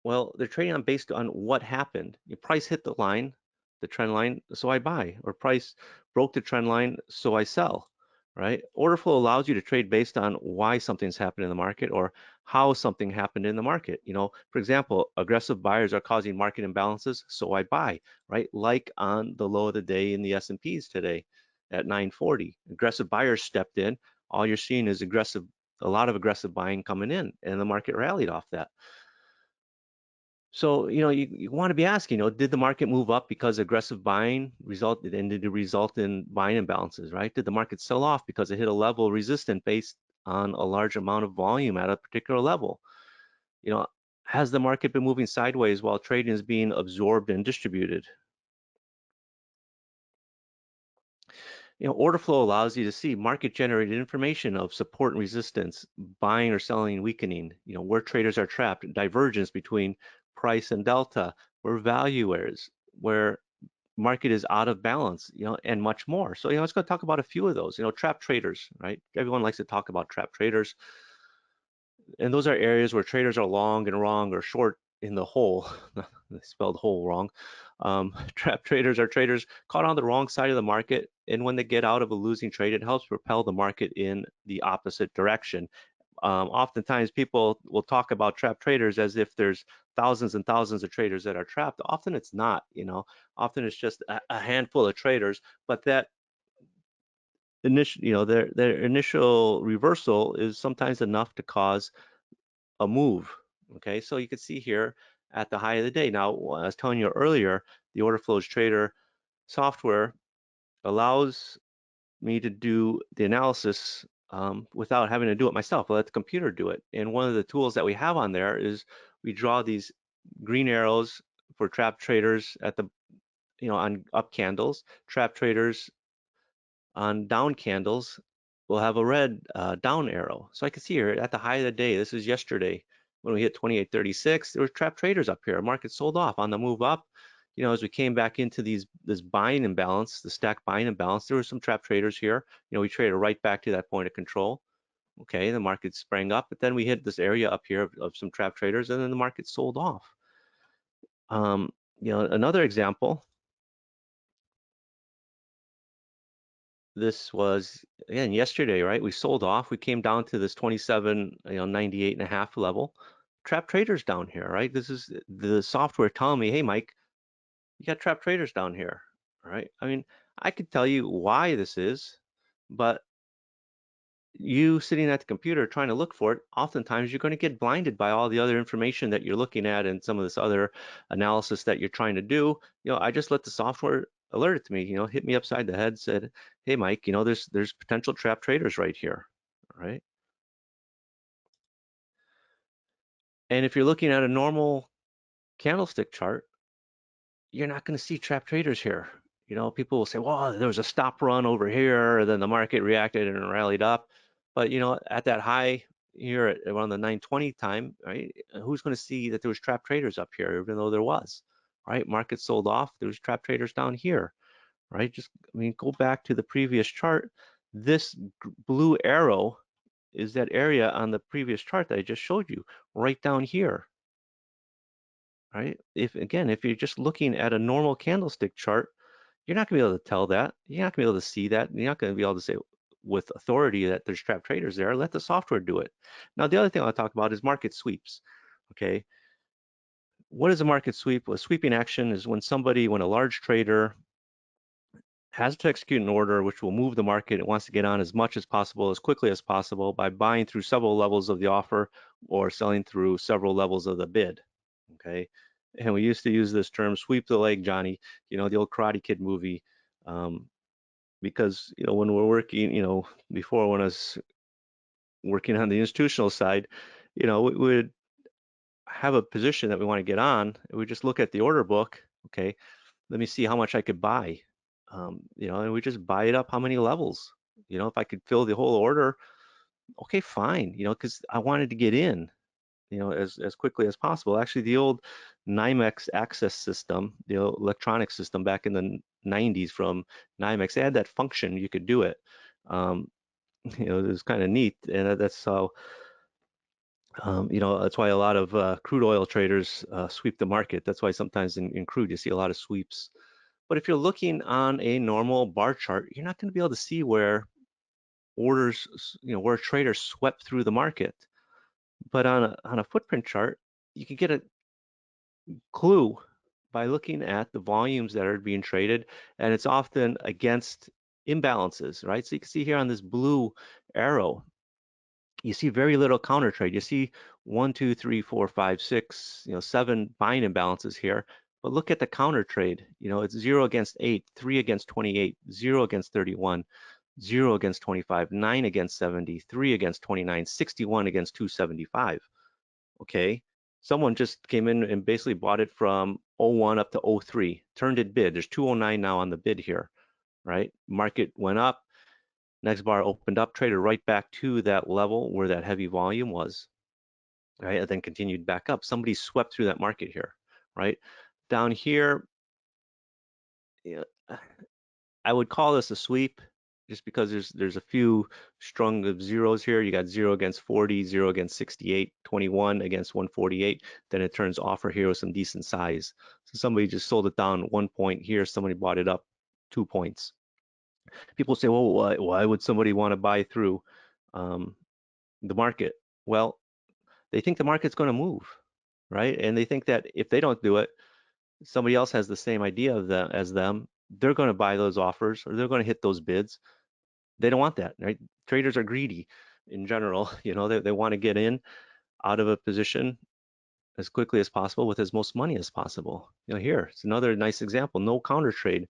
Well, they're trading on based on what happened. Your price hit the line, the trend line, so I buy, or price broke the trend line, so I sell, right? Order flow allows you to trade based on why something's happened in the market, or how something happened in the market. For example, aggressive buyers are causing market imbalances, so I buy, right? Like on the low of the day in the S&Ps today at 940. Aggressive buyers stepped in. All you're seeing is a lot of aggressive buying coming in, and the market rallied off that. So, you want to be asking, did the market move up because aggressive buying resulted, and did it result in buying imbalances, right? Did the market sell off because it hit a level resistant based on a large amount of volume at a particular level? Has the market been moving sideways while trading is being absorbed and distributed? Order flow allows you to see market generated information of support and resistance, buying or selling, weakening, where traders are trapped, divergence between price and delta, where value is, where market is out of balance, and much more. So, let's go talk about a few of those. Trap traders, right? Everyone likes to talk about trap traders. And those are areas where traders are long and wrong, or short in the hole. They spelled hole wrong. Trap traders are traders caught on the wrong side of the market, and when they get out of a losing trade, it helps propel the market in the opposite direction. Oftentimes people will talk about trap traders as if there's thousands and thousands of traders that are trapped. Often it's not. Often it's just a handful of traders, but that initial, their initial reversal is sometimes enough to cause a move. Okay, so you can see here at the high of the day. Now, I was telling you earlier, the Orderflows Trader software allows me to do the analysis without having to do it myself. I let the computer do it. And one of the tools that we have on there is we draw these green arrows for trap traders at the, on up candles, trap traders on down candles will have a red down arrow. So I can see here at the high of the day, this is yesterday, when we hit 28.36, there were trap traders up here. Market sold off on the move up. As we came back into this buying imbalance, the stack buying imbalance, there were some trap traders here. We traded right back to that point of control. Okay, the market sprang up, but then we hit this area up here of some trap traders, and then the market sold off. Another example, this was, again, yesterday, right? We sold off. We came down to this 27, 98 and a half level. Trap traders down here, right? This is the software telling me, hey, Mike, you got trap traders down here, right? I mean, I could tell you why this is, but you sitting at the computer trying to look for it, oftentimes you're going to get blinded by all the other information that you're looking at and some of this other analysis that you're trying to do. I just let the software alert it to me, hit me upside the head, said, hey, Mike, there's potential trap traders right here, right? And if you're looking at a normal candlestick chart, you're not going to see trap traders here. People will say, well, there was a stop run over here, then the market reacted and rallied up. But, at that high here at around the 920 time, right, who's going to see that there was trap traders up here, even though there was, right? Market sold off, there was trap traders down here, right? Just, I mean, go back to the previous chart. This blue arrow is that area on the previous chart that I just showed you, right down here, right? If you're just looking at a normal candlestick chart, you're not gonna be able to tell that. You're not gonna be able to see that. You're not gonna be able to say with authority that there's trap traders there. Let the software do it. Now, the other thing I'll talk about is market sweeps. Okay, what is a market sweep? A sweeping action is when a large trader has to execute an order which will move the market. It wants to get on as much as possible, as quickly as possible by buying through several levels of the offer or selling through several levels of the bid. Okay. And we used to use this term, sweep the leg, Johnny, the old Karate Kid movie. Um, because, when we're working, before when I was working on the institutional side, we would have a position that we want to get on. And we just look at the order book. Okay, let me see how much I could buy. And we just buy it up how many levels. If I could fill the whole order, okay, fine. Because I wanted to get in, as quickly as possible. Actually, the old NYMEX access system, the old electronic system back in the 90s from NYMEX, they had that function. You could do it. Um, it was kind of neat, and that's how. That's why a lot of crude oil traders sweep the market. That's why sometimes in crude you see a lot of sweeps. But if you're looking on a normal bar chart, you're not going to be able to see where orders, where traders swept through the market. But on a footprint chart, you can get a clue by looking at the volumes that are being traded, and it's often against imbalances, right? So you can see here on this blue arrow, you see very little counter trade. You see 1, 2, 3, 4, 5, 6, 7 buying imbalances here. But look at the counter trade. It's 0 against 8, 3 against 28, 0 against 31, 0 against 25, 9 against 70, 3 against 29, 61 against 275. Okay. Someone just came in and basically bought it from '01 up to '03, turned it bid. There's 209 now on the bid here, right? Market went up, next bar opened up, traded right back to that level where that heavy volume was, right? And then continued back up. Somebody swept through that market here, right? Down here, you know, I would call this a sweep just because there's a few strung of zeros here. You got 0 against 40, 0 against 68, 21 against 148. Then it turns offer here with some decent size. So somebody just sold it down 1 point here. Somebody bought it up 2 points. People say, well, why would somebody want to buy through um, the market? Well, they think the market's going to move, right? And they think that if they don't do it, somebody else has the same idea of them as them. They're going to buy those offers or they're going to hit those bids. They don't want that, right? Traders are greedy in general. They want to get in out of a position as quickly as possible with as most money as possible. Here, it's another nice example. No counter trade.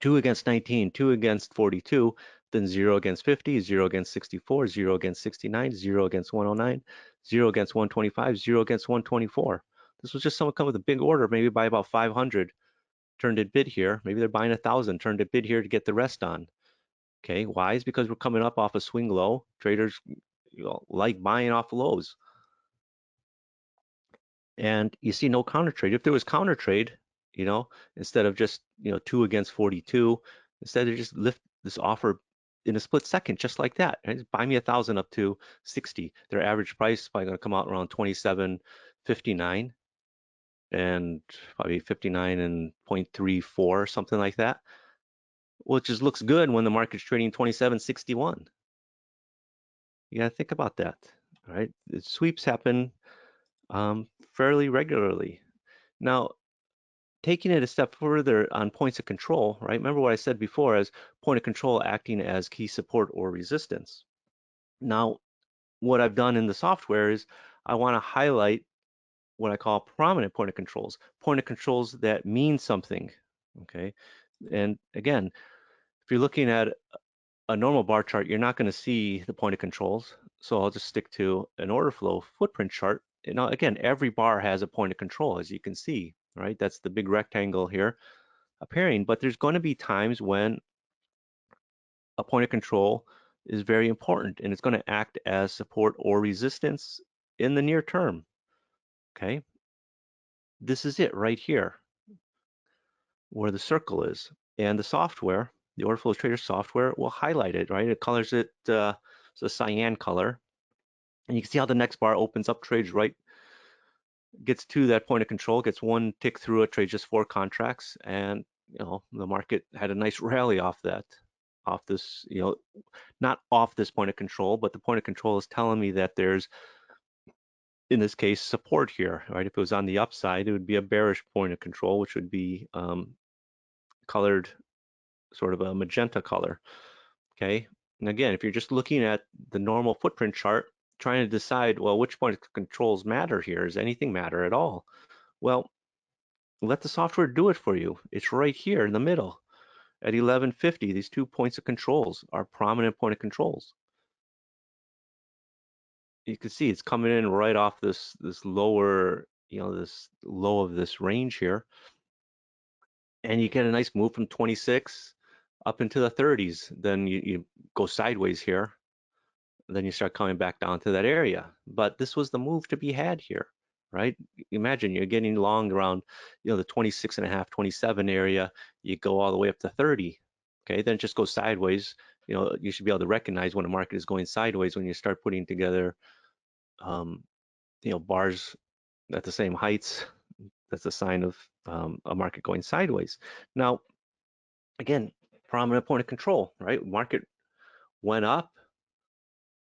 2 against 19, 2 against 42, then 0 against 50, 0 against 64, 0 against 69, 0 against 109, 0 against 125, 0 against 124. This was just someone come with a big order, maybe by about 500, turned it bid here. Maybe they're buying 1,000, turned it bid here to get the rest on. Okay, why? Is because we're coming up off a swing low. Traders like buying off lows. And you see no counter trade. If there was counter trade, instead of just, 2 against 42, instead of just lift this offer in a split second, just like that, right? Buy me 1,000 up to 60. Their average price is probably going to come out around 27.59 and probably 59 and 0.34, something like that, which just looks good when the market's trading 27.61. You got to think about that, right? The sweeps happen fairly regularly. Now, taking it a step further on points of control, right? Remember what I said before as point of control acting as key support or resistance. Now, what I've done in the software is I want to highlight what I call prominent point of controls that mean something, okay? And again, if you're looking at a normal bar chart, you're not going to see the point of controls. So I'll just stick to an order flow footprint chart. Now, again, every bar has a point of control, as you can see, right? That's the big rectangle here appearing, but there's going to be times when a point of control is very important and it's going to act as support or resistance in the near term, okay? This is it right here, where the circle is. And the software, the Orderflows Trader software, will highlight it, right? It colors it, it's a cyan color. And you can see how the next bar opens up, trades right, gets to that point of control, gets one tick through it, trades just 4 contracts. And, the market had a nice rally off that, off this, not off this point of control, but the point of control is telling me that there's, in this case, support here, right? If it was on the upside, it would be a bearish point of control, which would be colored sort of a magenta color, okay? And again, if you're just looking at the normal footprint chart, trying to decide, well, which point of controls matter here? Does anything matter at all? Well, let the software do it for you. It's right here in the middle at 1150. These 2 points of controls are prominent point of controls. You can see it's coming in right off this lower, this low of this range here, and you get a nice move from 26 up into the 30s. Then you go sideways here, then you start coming back down to that area. But this was the move to be had here, right? Imagine you're getting long around, the 26 and a half, 27 area. You go all the way up to 30. Okay, then it just goes sideways. You should be able to recognize when a market is going sideways when you start putting together, um, bars at the same heights. That's a sign of a market going sideways. Now, again, prominent point of control, right? Market went up,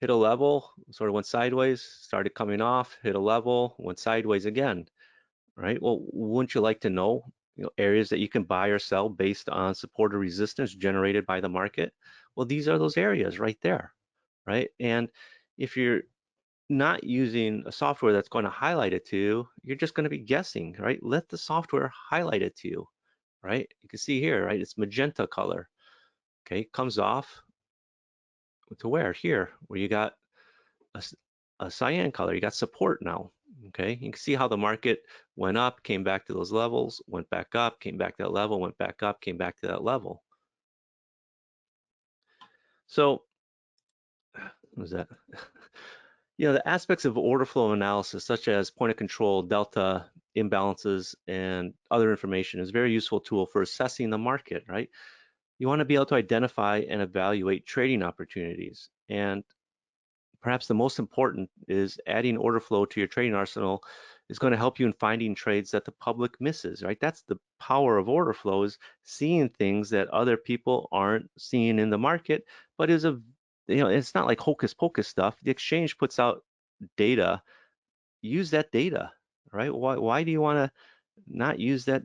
hit a level, sort of went sideways, started coming off, hit a level, went sideways again, right? Well, wouldn't you like to know, areas that you can buy or sell based on support or resistance generated by the market? Well, these are those areas right there, right? And if you're not using a software that's going to highlight it to you, you're just going to be guessing, right? Let the software highlight it to you, right? You can see here, right? It's magenta color, okay? Comes off to where? Here, where you got a cyan color. You got support now. Okay, you can see how the market went up, came back to those levels, went back up, came back to that level, went back up, came back to that level. So, what was that? The aspects of order flow analysis, such as point of control, delta, imbalances, and other information, is a very useful tool for assessing the market, right? You want to be able to identify and evaluate trading opportunities. And perhaps the most important is adding order flow to your trading arsenal is going to help you in finding trades that the public misses, right? That's the power of order flow, is seeing things that other people aren't seeing in the market, but it's not like hocus pocus stuff. The exchange puts out data, use that data, right? Why do you want to not use that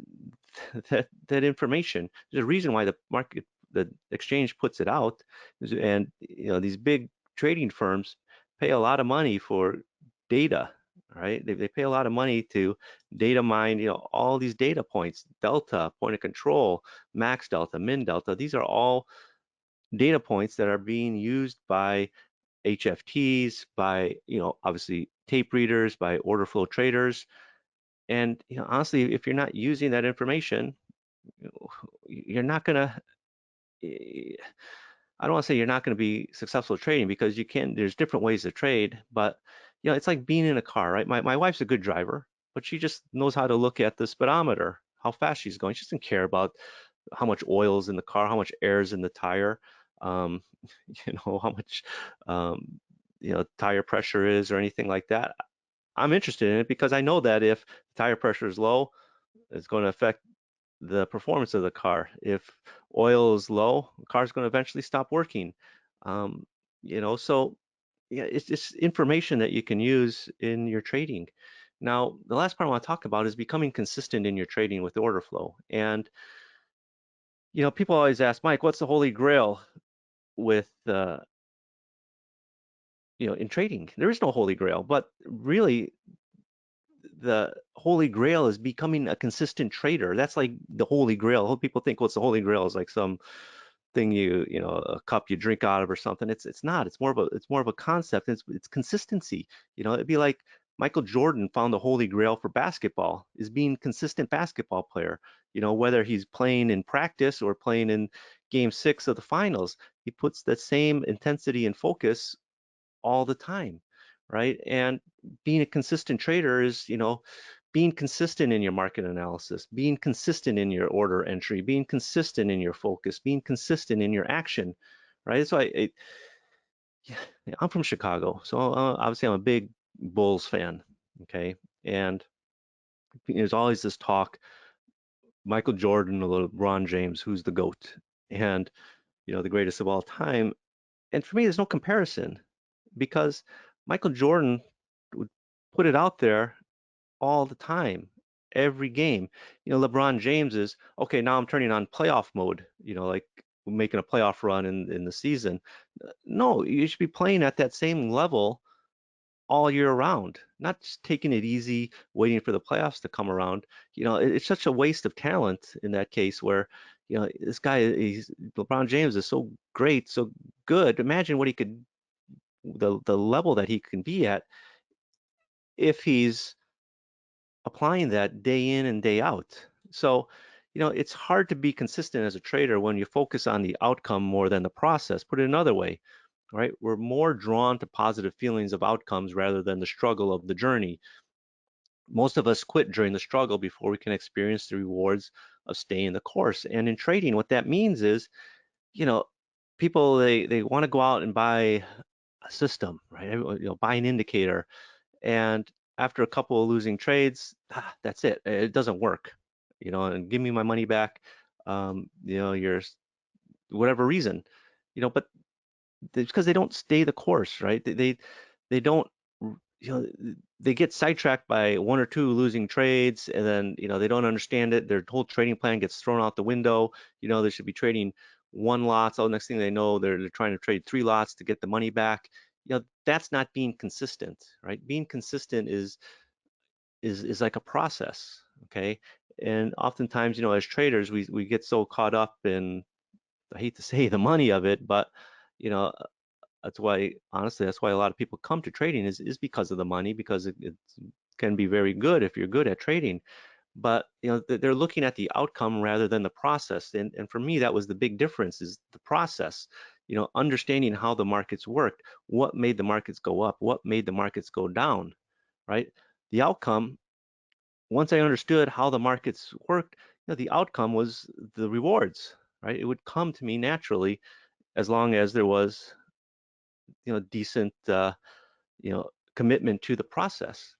that information? There's a reason why the exchange puts it out, and these big trading firms pay a lot of money for data, right? They pay a lot of money to data mine, all these data points, delta, point of control, max delta, min delta. These are all data points that are being used by HFTs, by obviously tape readers, by order flow traders. And honestly, if you're not using that information, you're not gonna. I don't want to say you're not going to be successful trading, because you can. There's different ways to trade, but it's like being in a car, right? My wife's a good driver, but she just knows how to look at the speedometer, how fast she's going. She doesn't care about how much oil is in the car, how much air is in the tire, um, how much tire pressure is or anything like that. I'm interested in it because I know that if tire pressure is low, it's going to affect the performance of the car. If oil is low, the car's going to eventually stop working. Um, so yeah, it's just information that you can use in your trading. Now, the last part I want to talk about is becoming consistent in your trading with order flow. And people always ask, Mike, what's the holy grail with in trading? There is no holy grail, but really the holy grail is becoming a consistent trader. That's like the holy grail. People think what's the holy grail is like some thing a cup you drink out of or something. It's not. It's more of a concept. It's consistency. It'd be like Michael Jordan found the holy grail for basketball, is being consistent basketball player. Whether he's playing in practice or playing in game 6 of the finals, he puts the same intensity and focus all the time, right? And being a consistent trader is, being consistent in your market analysis, being consistent in your order entry, being consistent in your focus, being consistent in your action, right? So yeah, I'm from Chicago, so obviously I'm a big Bulls fan, okay? And there's always this talk, Michael Jordan or LeBron James, who's the GOAT? And, the greatest of all time. And for me, there's no comparison because Michael Jordan would put it out there all the time, every game. LeBron James is, okay, now I'm turning on playoff mode, like making a playoff run in the season. No, you should be playing at that same level all year round, not just taking it easy, waiting for the playoffs to come around. It's such a waste of talent in that case where, this guy, LeBron James is so great, so good. Imagine what he could, the level that he can be at if he's applying that day in and day out. So, it's hard to be consistent as a trader when you focus on the outcome more than the process. Put it another way, right? We're more drawn to positive feelings of outcomes rather than the struggle of the journey. Most of us quit during the struggle before we can experience the rewards of staying the course. And in trading, what that means is, you know, people they want to go out and buy a system, right? Buy an indicator, and after a couple of losing trades, that's it. It doesn't work, and give me my money back. You're whatever reason, but because they don't stay the course, right? They don't, they get sidetracked by one or two losing trades, and then they don't understand it. Their whole trading plan gets thrown out the window. They should be trading one lot. So the next thing they know, they're trying to trade three lots to get the money back. That's not being consistent, right? Being consistent is like a process, okay? And oftentimes, as traders, we get so caught up in, I hate to say, the money of it, but you know that's why, honestly, that's why a lot of people come to trading is because of the money, because it can be very good if you're good at trading. But they're looking at the outcome rather than the process. And for me, that was the big difference, is the process. Understanding how the markets worked, what made the markets go up, what made the markets go down, right? The outcome, once I understood how the markets worked, the outcome was the rewards, right? It would come to me naturally as long as there was decent commitment to the process.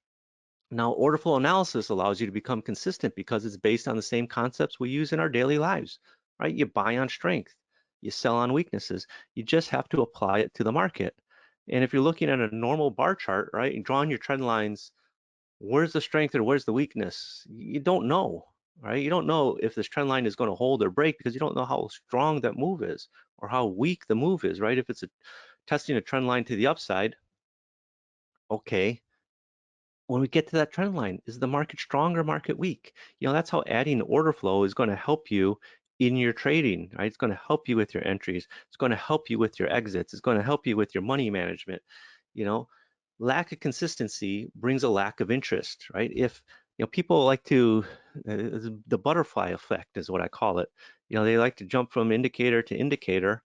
Now, order flow analysis allows you to become consistent because it's based on the same concepts we use in our daily lives, right? You buy on strength, you sell on weaknesses. You just have to apply it to the market. And if you're looking at a normal bar chart, right, and drawing your trend lines, where's the strength or where's the weakness? You don't know, right? You don't know if this trend line is going to hold or break because you don't know how strong that move is or how weak the move is, right? If it's testing a trend line to the upside, okay, when we get to that trend line, is the market strong or market weak? That's how adding order flow is going to help you in your trading, right? It's going to help you with your entries. It's going to help you with your exits. It's going to help you with your money management. You know, Lack of consistency brings a lack of interest, right? If people like to, the butterfly effect is what I call it. They like to jump from indicator to indicator,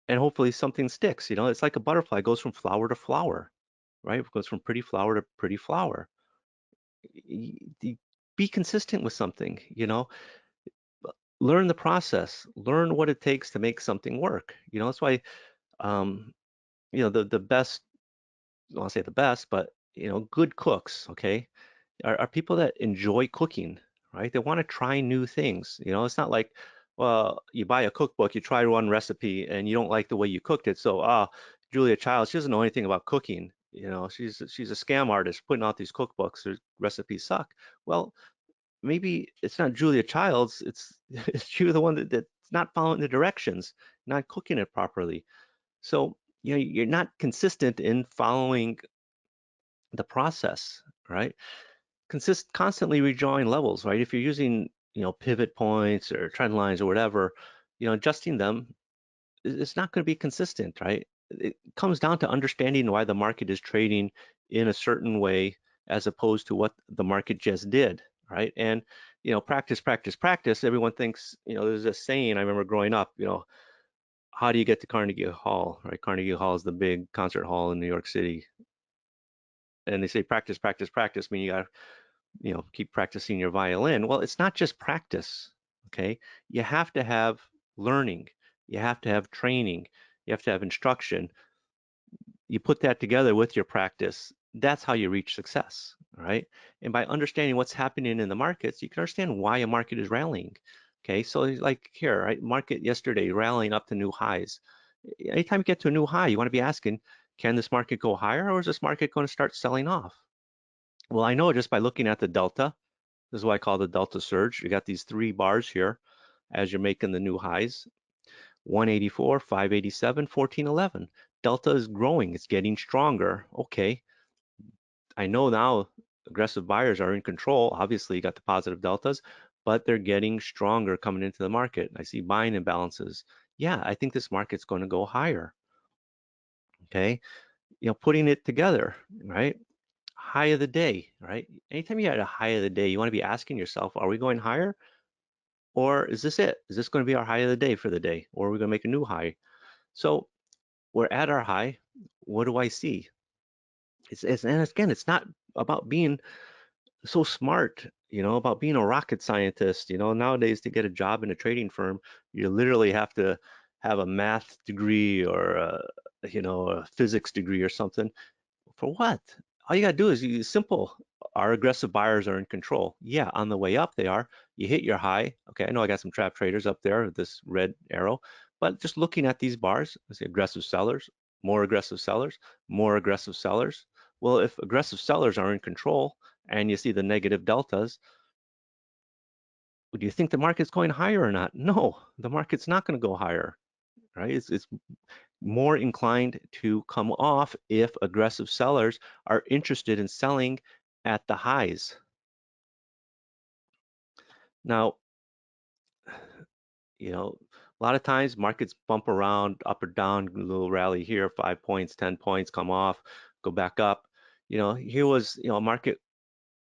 and hopefully something sticks. It's like a butterfly goes from flower to flower, right? It goes from pretty flower to pretty flower. Be consistent with something, learn the process, learn what it takes to make something work. That's why, um, the best, I won't say the best, but good cooks, okay, are people that enjoy cooking, right? They want to try new things. It's not like, well, you buy a cookbook, you try one recipe, and you don't like the way you cooked it. So, Julia Childs, she doesn't know anything about cooking. She's a scam artist putting out these cookbooks. Her recipes suck. Well, maybe it's not Julia Childs. It's it's you, the one that's not following the directions, not cooking it properly. So, you're not consistent in following the process, right? Constantly redrawing levels, right? If you're using, pivot points or trend lines or whatever, adjusting them, it's not going to be consistent, right? It comes down to understanding why the market is trading in a certain way as opposed to what the market just did, right? And, practice, practice, practice. Everyone thinks, there's a saying I remember growing up, how do you get to Carnegie Hall, right? Carnegie Hall is the big concert hall in New York City. And they say practice, practice, practice. I mean, you got to, keep practicing your violin. Well, it's not just practice, okay? You have to have learning. You have to have training. You have to have instruction. You put that together with your practice. That's how you reach success, all right? And by understanding what's happening in the markets, you can understand why a market is rallying. Okay, so like here, right? Market yesterday rallying up to new highs. Anytime you get to a new high, you want to be asking, can this market go higher, or is this market going to start selling off? Well, I know just by looking at the delta. This is what I call the delta surge. You got these three bars here as you're making the new highs. 184, 587, 1411. Delta is growing. It's getting stronger. Okay, I know now aggressive buyers are in control. Obviously, you got the positive deltas, but they're getting stronger coming into the market. I see buying imbalances. Yeah, I think this market's going to go higher. Okay, putting it together, right? High of the day, right? Anytime you had a high of the day, you want to be asking yourself, are we going higher? Or is this it? Is this going to be our high of the day for the day? Or are we going to make a new high? So we're at our high. What do I see? And again, it's not about being so smart, about being a rocket scientist. Nowadays to get a job in a trading firm, you literally have to have a math degree or a physics degree or something. For what? All you gotta do is simple. Our aggressive buyers are in control. Yeah, on the way up they are. You hit your high. Okay, I know I got some trap traders up there with this red arrow, but just looking at these bars, I see aggressive sellers, more aggressive sellers, more aggressive sellers. Well, if aggressive sellers are in control and you see the negative deltas, do you think the market's going higher or not? No, the market's not going to go higher, right? It's more inclined to come off if aggressive sellers are interested in selling at the highs. Now, a lot of times markets bump around up or down, a little rally here, 5 points, 10 points, come off, go back up. Here was, a market,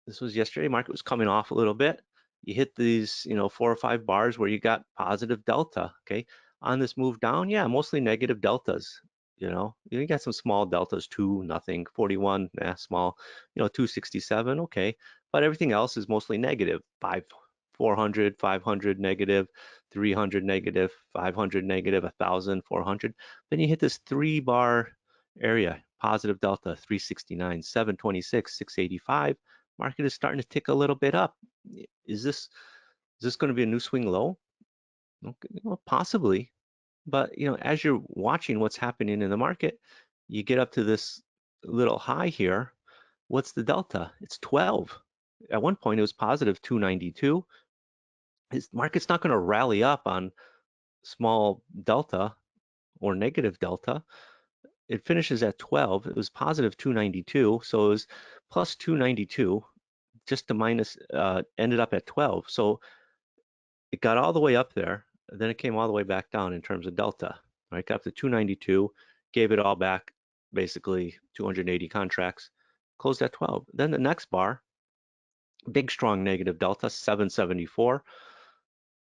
this was yesterday, market was coming off a little bit. You hit these, 4 or 5 bars where you got positive delta, okay? On this move down, yeah, mostly negative deltas. You got some small deltas, 2, nothing, 41, small, 267, okay. But everything else is mostly negative, 400, 500 negative, 300 negative, 500 negative, 1,000, 400. Then you hit this 3-bar area, positive delta, 369, 726, 685. Market is starting to tick a little bit up. Is this going to be a new swing low? Okay, well, possibly, but as you're watching what's happening in the market, you get up to this little high here. What's the delta? It's 12. At one point, it was positive 292. This market's not going to rally up on small delta or negative delta. It finishes at 12. It was positive 292, so it was plus 292 just to minus, ended up at 12. So it got all the way up there, then it came all the way back down in terms of delta, right? Got up to 292, gave it all back, basically 280 contracts, closed at 12. Then the next bar, big strong negative delta, 774.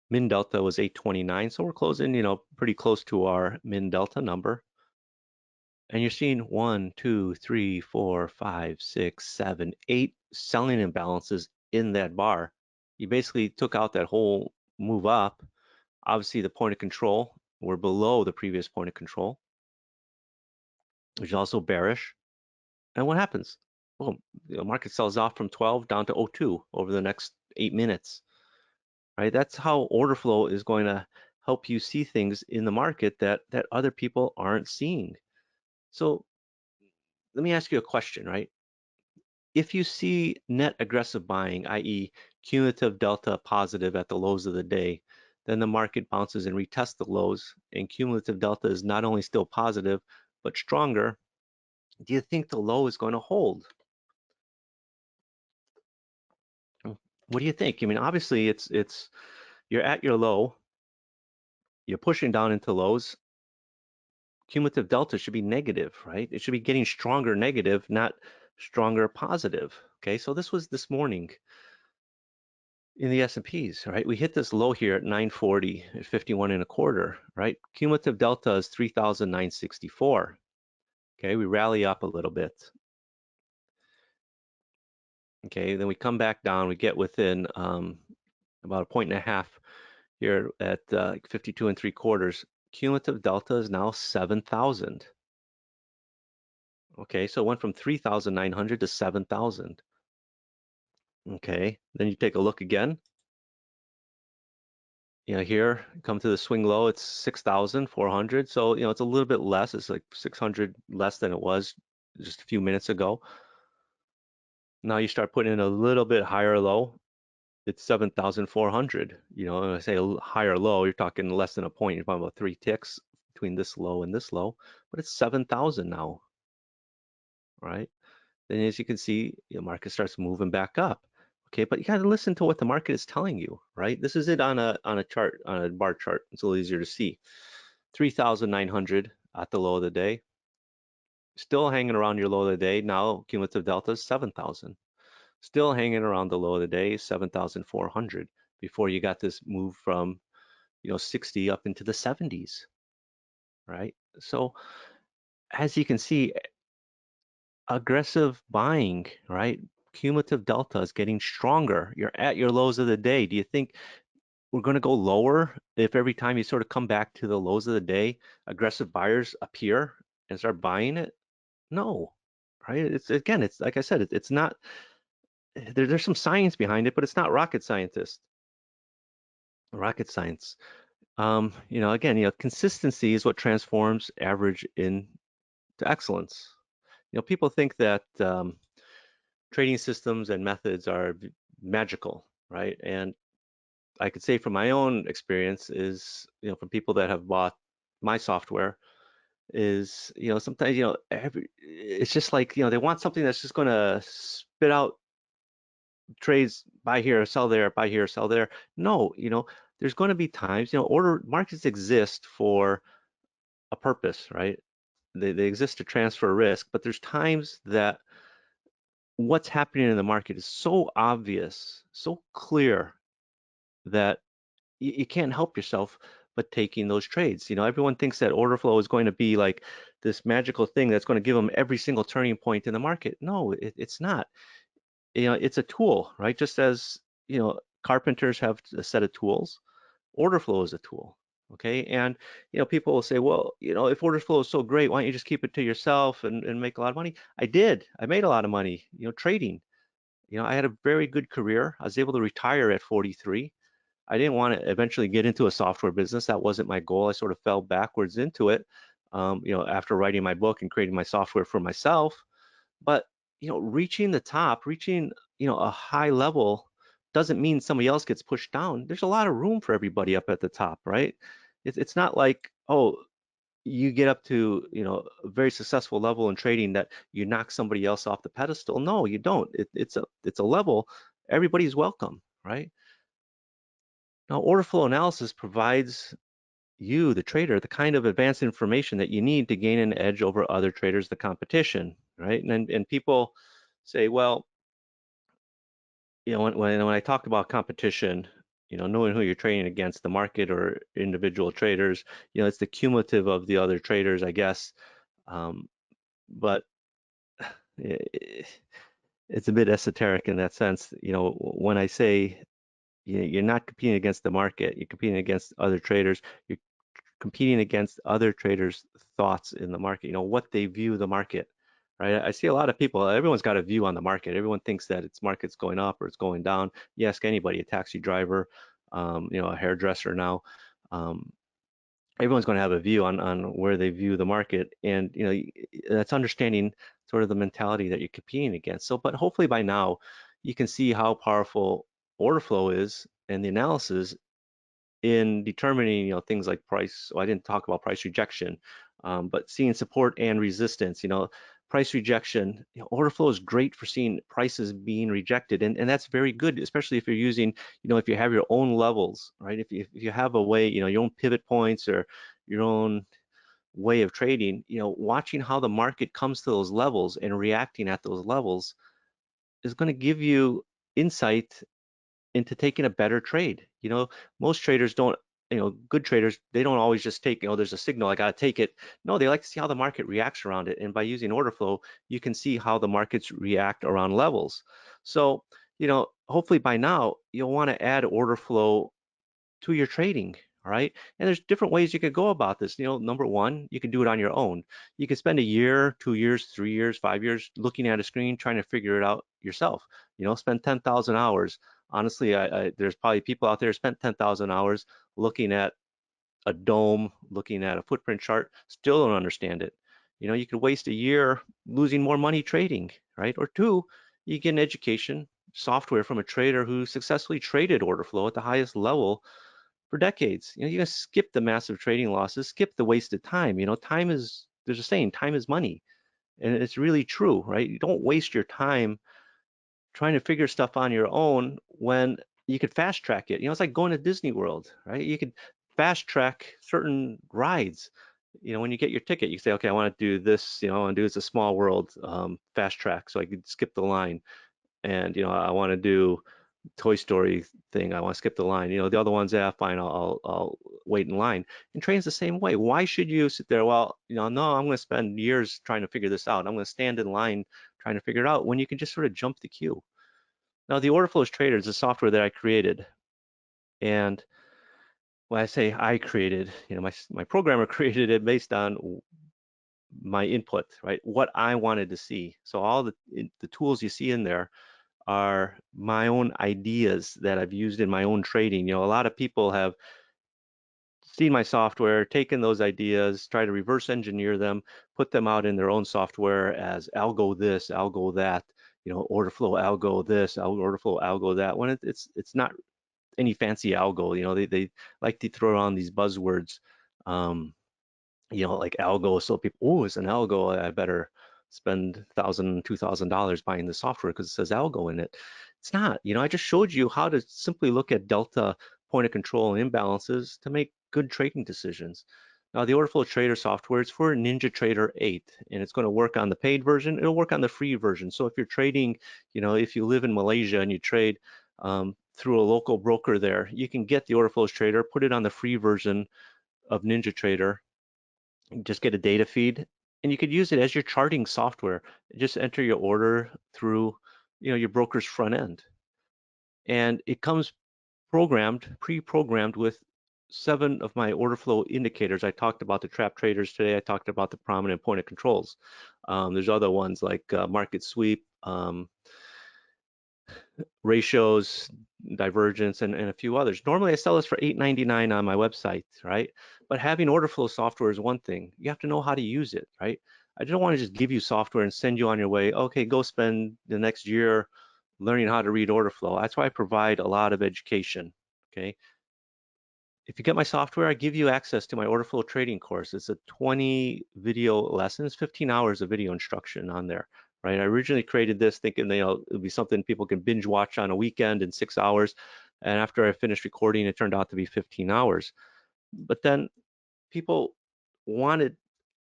Min delta was 829, so we're closing, pretty close to our min delta number. And you're seeing 1, 2, 3, 4, 5, 6, 7, 8 selling imbalances in that bar. You basically took out that whole move up. Obviously, the point of control, we're below the previous point of control, which is also bearish. And what happens? Boom, the market sells off from 12 down to 02 over the next 8 minutes, right? That's how order flow is going to help you see things in the market that other people aren't seeing. So let me ask you a question, right? If you see net aggressive buying, i.e. cumulative delta positive at the lows of the day, then the market bounces and retests the lows, and cumulative delta is not only still positive, but stronger. Do you think the low is going to hold? What do you think? I mean, obviously it's you're at your low, you're pushing down into lows. Cumulative delta should be negative, right? It should be getting stronger negative, not stronger positive. Okay, so this was this morning in the S&Ps, right? We hit this low here at 940 at 51 and a quarter, right? Cumulative delta is 3,964. Okay, we rally up a little bit. Okay, then we come back down, we get within about a point and a half here at 52 and 3/4. Cumulative delta is now 7,000. Okay, so it went from 3,900 to 7,000. Okay, then you take a look again. Here, come to the swing low, it's 6,400. So, it's a little bit less. It's like 600 less than it was just a few minutes ago. Now you start putting in a little bit higher low. It's 7,400. When I say higher low, you're talking less than a point. You're talking about 3 ticks between this low and this low, but it's 7,000 now, right? Then as you can see, the market starts moving back up. Okay, but you got to listen to what the market is telling you, right? This is it on a chart, on a bar chart. It's a little easier to see. 3,900 at the low of the day, still hanging around your low of the day. Now cumulative delta is 7,000. Still hanging around the low of the day, 7,400, before you got this move from 60 up into the 70s, right? So as you can see, aggressive buying, right? Cumulative delta is getting stronger. You're at your lows of the day. Do you think we're going to go lower if every time you sort of come back to the lows of the day, aggressive buyers appear and start buying it? No, right? It's like I said, it's not, there's some science behind it, but it's not rocket science. Again, consistency is what transforms average into excellence. People think that trading systems and methods are magical, right? And I could say from my own experience is, from people that have bought my software is, sometimes, it's just like, they want something that's just going to spit out trades, buy here, sell there, buy here, sell there. No, there's going to be times, order markets exist for a purpose, right? They exist to transfer risk, but there's times that what's happening in the market is so obvious, so clear that you can't help yourself but taking those trades. Everyone thinks that order flow is going to be like this magical thing that's going to give them every single turning point in the market. No, it's not. It's a tool, right? Just as, carpenters have a set of tools, order flow is a tool. Okay. And, people will say, well, if order flow is so great, why don't you just keep it to yourself and make a lot of money? I did. I made a lot of money, trading. I had a very good career. I was able to retire at 43. I didn't want to eventually get into a software business. That wasn't my goal. I sort of fell backwards into it, after writing my book and creating my software for myself. But, reaching the top, reaching, a high level doesn't mean somebody else gets pushed down. There's a lot of room for everybody up at the top, right? It's not like, oh, you get up to, a very successful level in trading that you knock somebody else off the pedestal. No, you don't. It's a level, everybody's welcome, right? Now, order flow analysis provides you, the trader, the kind of advanced information that you need to gain an edge over other traders, the competition, right? And people say, well, when I talk about competition, knowing who you're trading against, the market or individual traders, it's the cumulative of the other traders, I guess. But i- it's a bit esoteric in that sense. When I say you're not competing against the market, you're competing against other traders. You're competing against other traders' thoughts in the market, what they view the market, right? I see a lot of people, everyone's got a view on the market. Everyone thinks that its market's going up or it's going down. You ask anybody, a taxi driver, a hairdresser now, um, everyone's going to have a view on where they view the market. And, that's understanding sort of the mentality that you're competing against. So, but hopefully by now, you can see how powerful order flow is and the analysis in determining, things like price. Well, I didn't talk about price rejection, but seeing support and resistance. Price rejection, order flow is great for seeing prices being rejected, and that's very good, especially if you're using, if you have your own levels, right? If you have a way, your own pivot points or your own way of trading, watching how the market comes to those levels and reacting at those levels is going to give you insight into taking a better trade. Most traders don't good traders, they don't always just take, there's a signal, I got to take it. No, they like to see how the market reacts around it. And by using order flow, you can see how the markets react around levels. So, hopefully by now, you'll want to add order flow to your trading. All right. And there's different ways you could go about this. Number one, you can do it on your own. You can spend a year, 2 years, 3 years, 5 years looking at a screen, trying to figure it out yourself. Spend 10,000 hours. Honestly, there's probably people out there who spent 10,000 hours looking at a dome, looking at a footprint chart, still don't understand it. You could waste a year losing more money trading, right? Or two, you get an education software from a trader who successfully traded order flow at the highest level for decades. You can skip the massive trading losses, skip the wasted time. There's a saying, time is money. And it's really true, right? You don't waste your time trying to figure stuff on your own when you could fast track it. It's like going to Disney World, right? You could fast track certain rides. When you get your ticket, you say, okay, I want to do this, I want to do it's a small world fast track, so I could skip the line. And I want to do Toy Story thing. I want to skip the line. The other ones, yeah, fine, I'll wait in line. And train's the same way. Why should you sit there? Well, no, I'm going to spend years trying to figure this out. I'm going to stand in line trying to figure it out when you can just sort of jump the queue. Now, the Orderflows Trader is a software that I created, and when I say I created, my programmer created it based on my input, right? What I wanted to see. So all the tools you see in there are my own ideas that I've used in my own trading. A lot of people have seen my software, taken those ideas, try to reverse engineer them, put them out in their own software as algo this, algo that, order flow algo this, order flow algo that. When it's not any fancy algo, they like to throw around these buzzwords. Like algo. So people, oh, it's an algo. I better spend $1,000, $2,000 buying the software because it says algo in it. It's not. I just showed you how to simply look at delta, point of control, and imbalances to make good trading decisions. Now, the Orderflow Trader software is for NinjaTrader 8, and it's going to work on the paid version. It'll work on the free version. So if you're trading, if you live in Malaysia and you trade through a local broker there, you can get the Orderflows Trader, put it on the free version of NinjaTrader, just get a data feed, and you could use it as your charting software. Just enter your order through your broker's front end, and it comes pre-programmed with 7 of my order flow indicators. I talked about the trap traders today. I talked about the prominent point of controls. There's other ones like market sweep, ratios, divergence, and a few others. Normally I sell this for $8.99 on my website, right? But having order flow software is one thing. You have to know how to use it, right? I don't want to just give you software and send you on your way. Okay, go spend the next year learning how to read order flow. That's why I provide a lot of education, okay? If you get my software, I give you access to my order flow trading course. It's a 20 video lesson. It's 15 hours of video instruction on there, right? I originally created this thinking, it'll be something people can binge watch on a weekend in 6 hours. And after I finished recording, it turned out to be 15 hours. But then people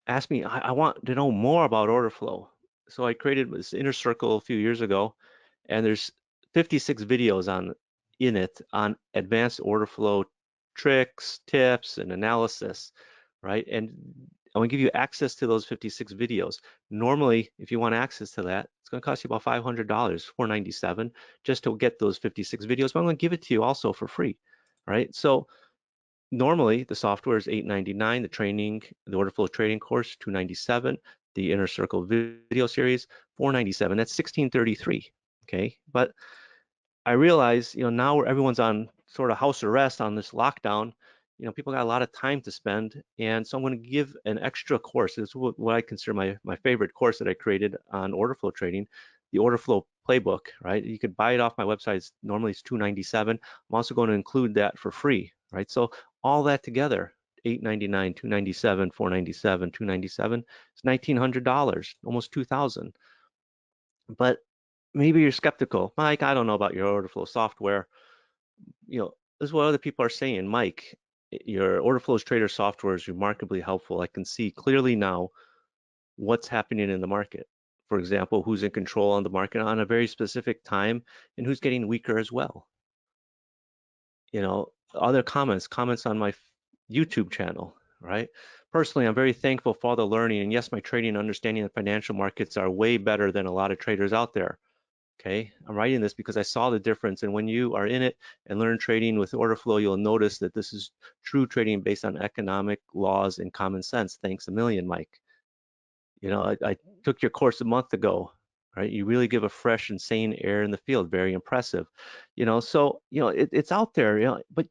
asked me, I want to know more about order flow. So I created this inner circle a few years ago, and there's 56 videos in it on advanced order flow tricks, tips, and analysis, right? And I'm gonna give you access to those 56 videos. Normally, if you want access to that, it's gonna cost you about $500, $497, just to get those 56 videos, but I'm gonna give it to you also for free, right? So normally the software is $8.99, the order flow trading course, $297, the inner circle video series, $497, that's $1,633, okay? But I realize, now everyone's on sort of house arrest on this lockdown, people got a lot of time to spend. And so I'm going to give an extra course. It's what I consider my favorite course that I created on order flow trading, the order flow playbook, right? You could buy it off my website. Normally it's $297. I'm also going to include that for free, right? So all that together, $8.99, $297, $497, $297, it's $1,900, almost $2,000. But maybe you're skeptical. Mike, I don't know about your order flow software. This is what other people are saying. Mike, your order flows trader software is remarkably helpful. I can see clearly now what's happening in the market. For example, who's in control on the market on a very specific time and who's getting weaker as well. other comments on my YouTube channel, right? Personally, I'm very thankful for all the learning. And yes, my trading and understanding of financial markets are way better than a lot of traders out there. Okay, I'm writing this because I saw the difference. And when you are in it and learn trading with order flow, you'll notice that this is true trading based on economic laws and common sense. Thanks a million, Mike. I took your course a month ago, right? You really give a fresh and sane air in the field. Very impressive. So, it's out there, but,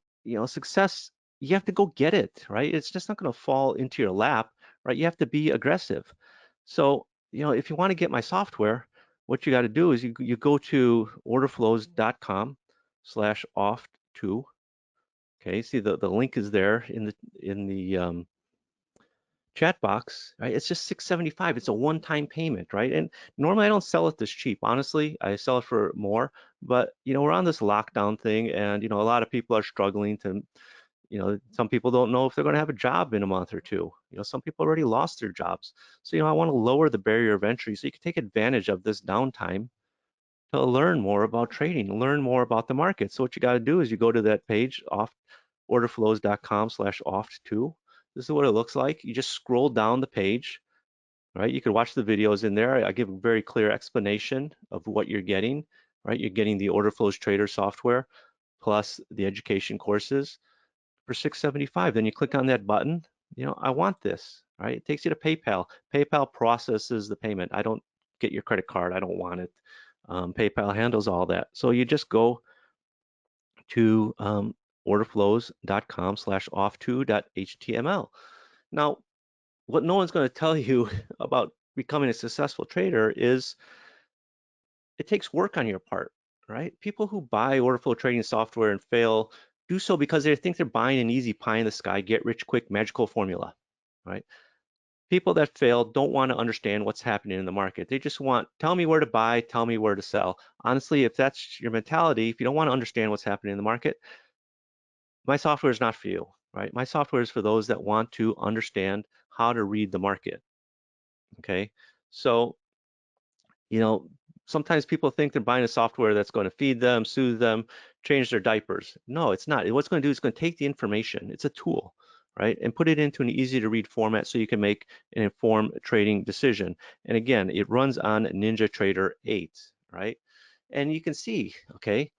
success, you have to go get it, right? It's just not going to fall into your lap, right? You have to be aggressive. So, if you want to get my software, what you got to do is you go to orderflows.com/oft2. Okay, see the link is there in the chat box, right? It's just $6.75. It's a one-time payment, right? And normally I don't sell it this cheap. Honestly, I sell it for more. But we're on this lockdown thing, and a lot of people are struggling to. Some people don't know if they're going to have a job in a month or two. Some people already lost their jobs. So I want to lower the barrier of entry so you can take advantage of this downtime to learn more about trading, learn more about the market. So what you got to do is you go to that page off orderflows.com/oft2. This is what it looks like. You just scroll down the page, right? You can watch the videos in there. I give a very clear explanation of what you're getting, right? You're getting the order flows trader software plus the education courses for $6.75. Then you click on that button. I want this, right? It takes you to PayPal. PayPal processes the payment. I don't get your credit card. I don't want it. PayPal handles all that. So you just go to orderflows.com/off2.html. Now, what no one's going to tell you about becoming a successful trader is it takes work on your part, right? People who buy order flow trading software and fail do so because they think they're buying an easy pie in the sky, get rich quick magical formula, right? People that fail don't want to understand what's happening in the market. They just want, tell me where to buy, tell me where to sell. Honestly, if that's your mentality, if you don't want to understand what's happening in the market, my software is not for you, right? My software is for those that want to understand how to read the market, okay? So You know, sometimes people think they're buying a software that's going to feed them, soothe them, change their diapers. No, it's not. What's going to do is going to take the information. It's a tool, right? And put it into an easy to read format so you can make an informed trading decision. And again, it runs on NinjaTrader 8, right? And you can see, okay,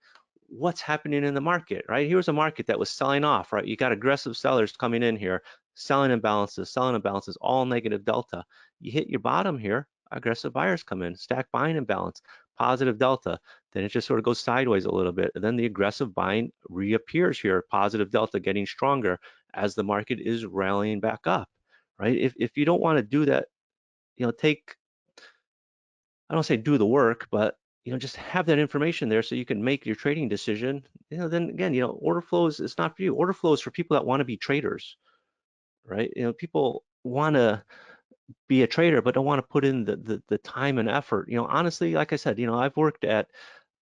what's happening in the market, right? Here's a market that was selling off, right? You got aggressive sellers coming in here, selling imbalances, all negative delta. You hit your bottom here, aggressive buyers come in, stack buying imbalance, positive delta. Then it just sort of goes sideways a little bit. And then the aggressive buying reappears here, positive delta getting stronger as the market is rallying back up, right? If you don't want to do that, take, I don't say do the work, but just have that information there so you can make your trading decision. Then again, order flows is not for you. Order flows for people that want to be traders, right? People want to be a trader but don't want to put in the time and effort. Honestly, like I said, I've worked at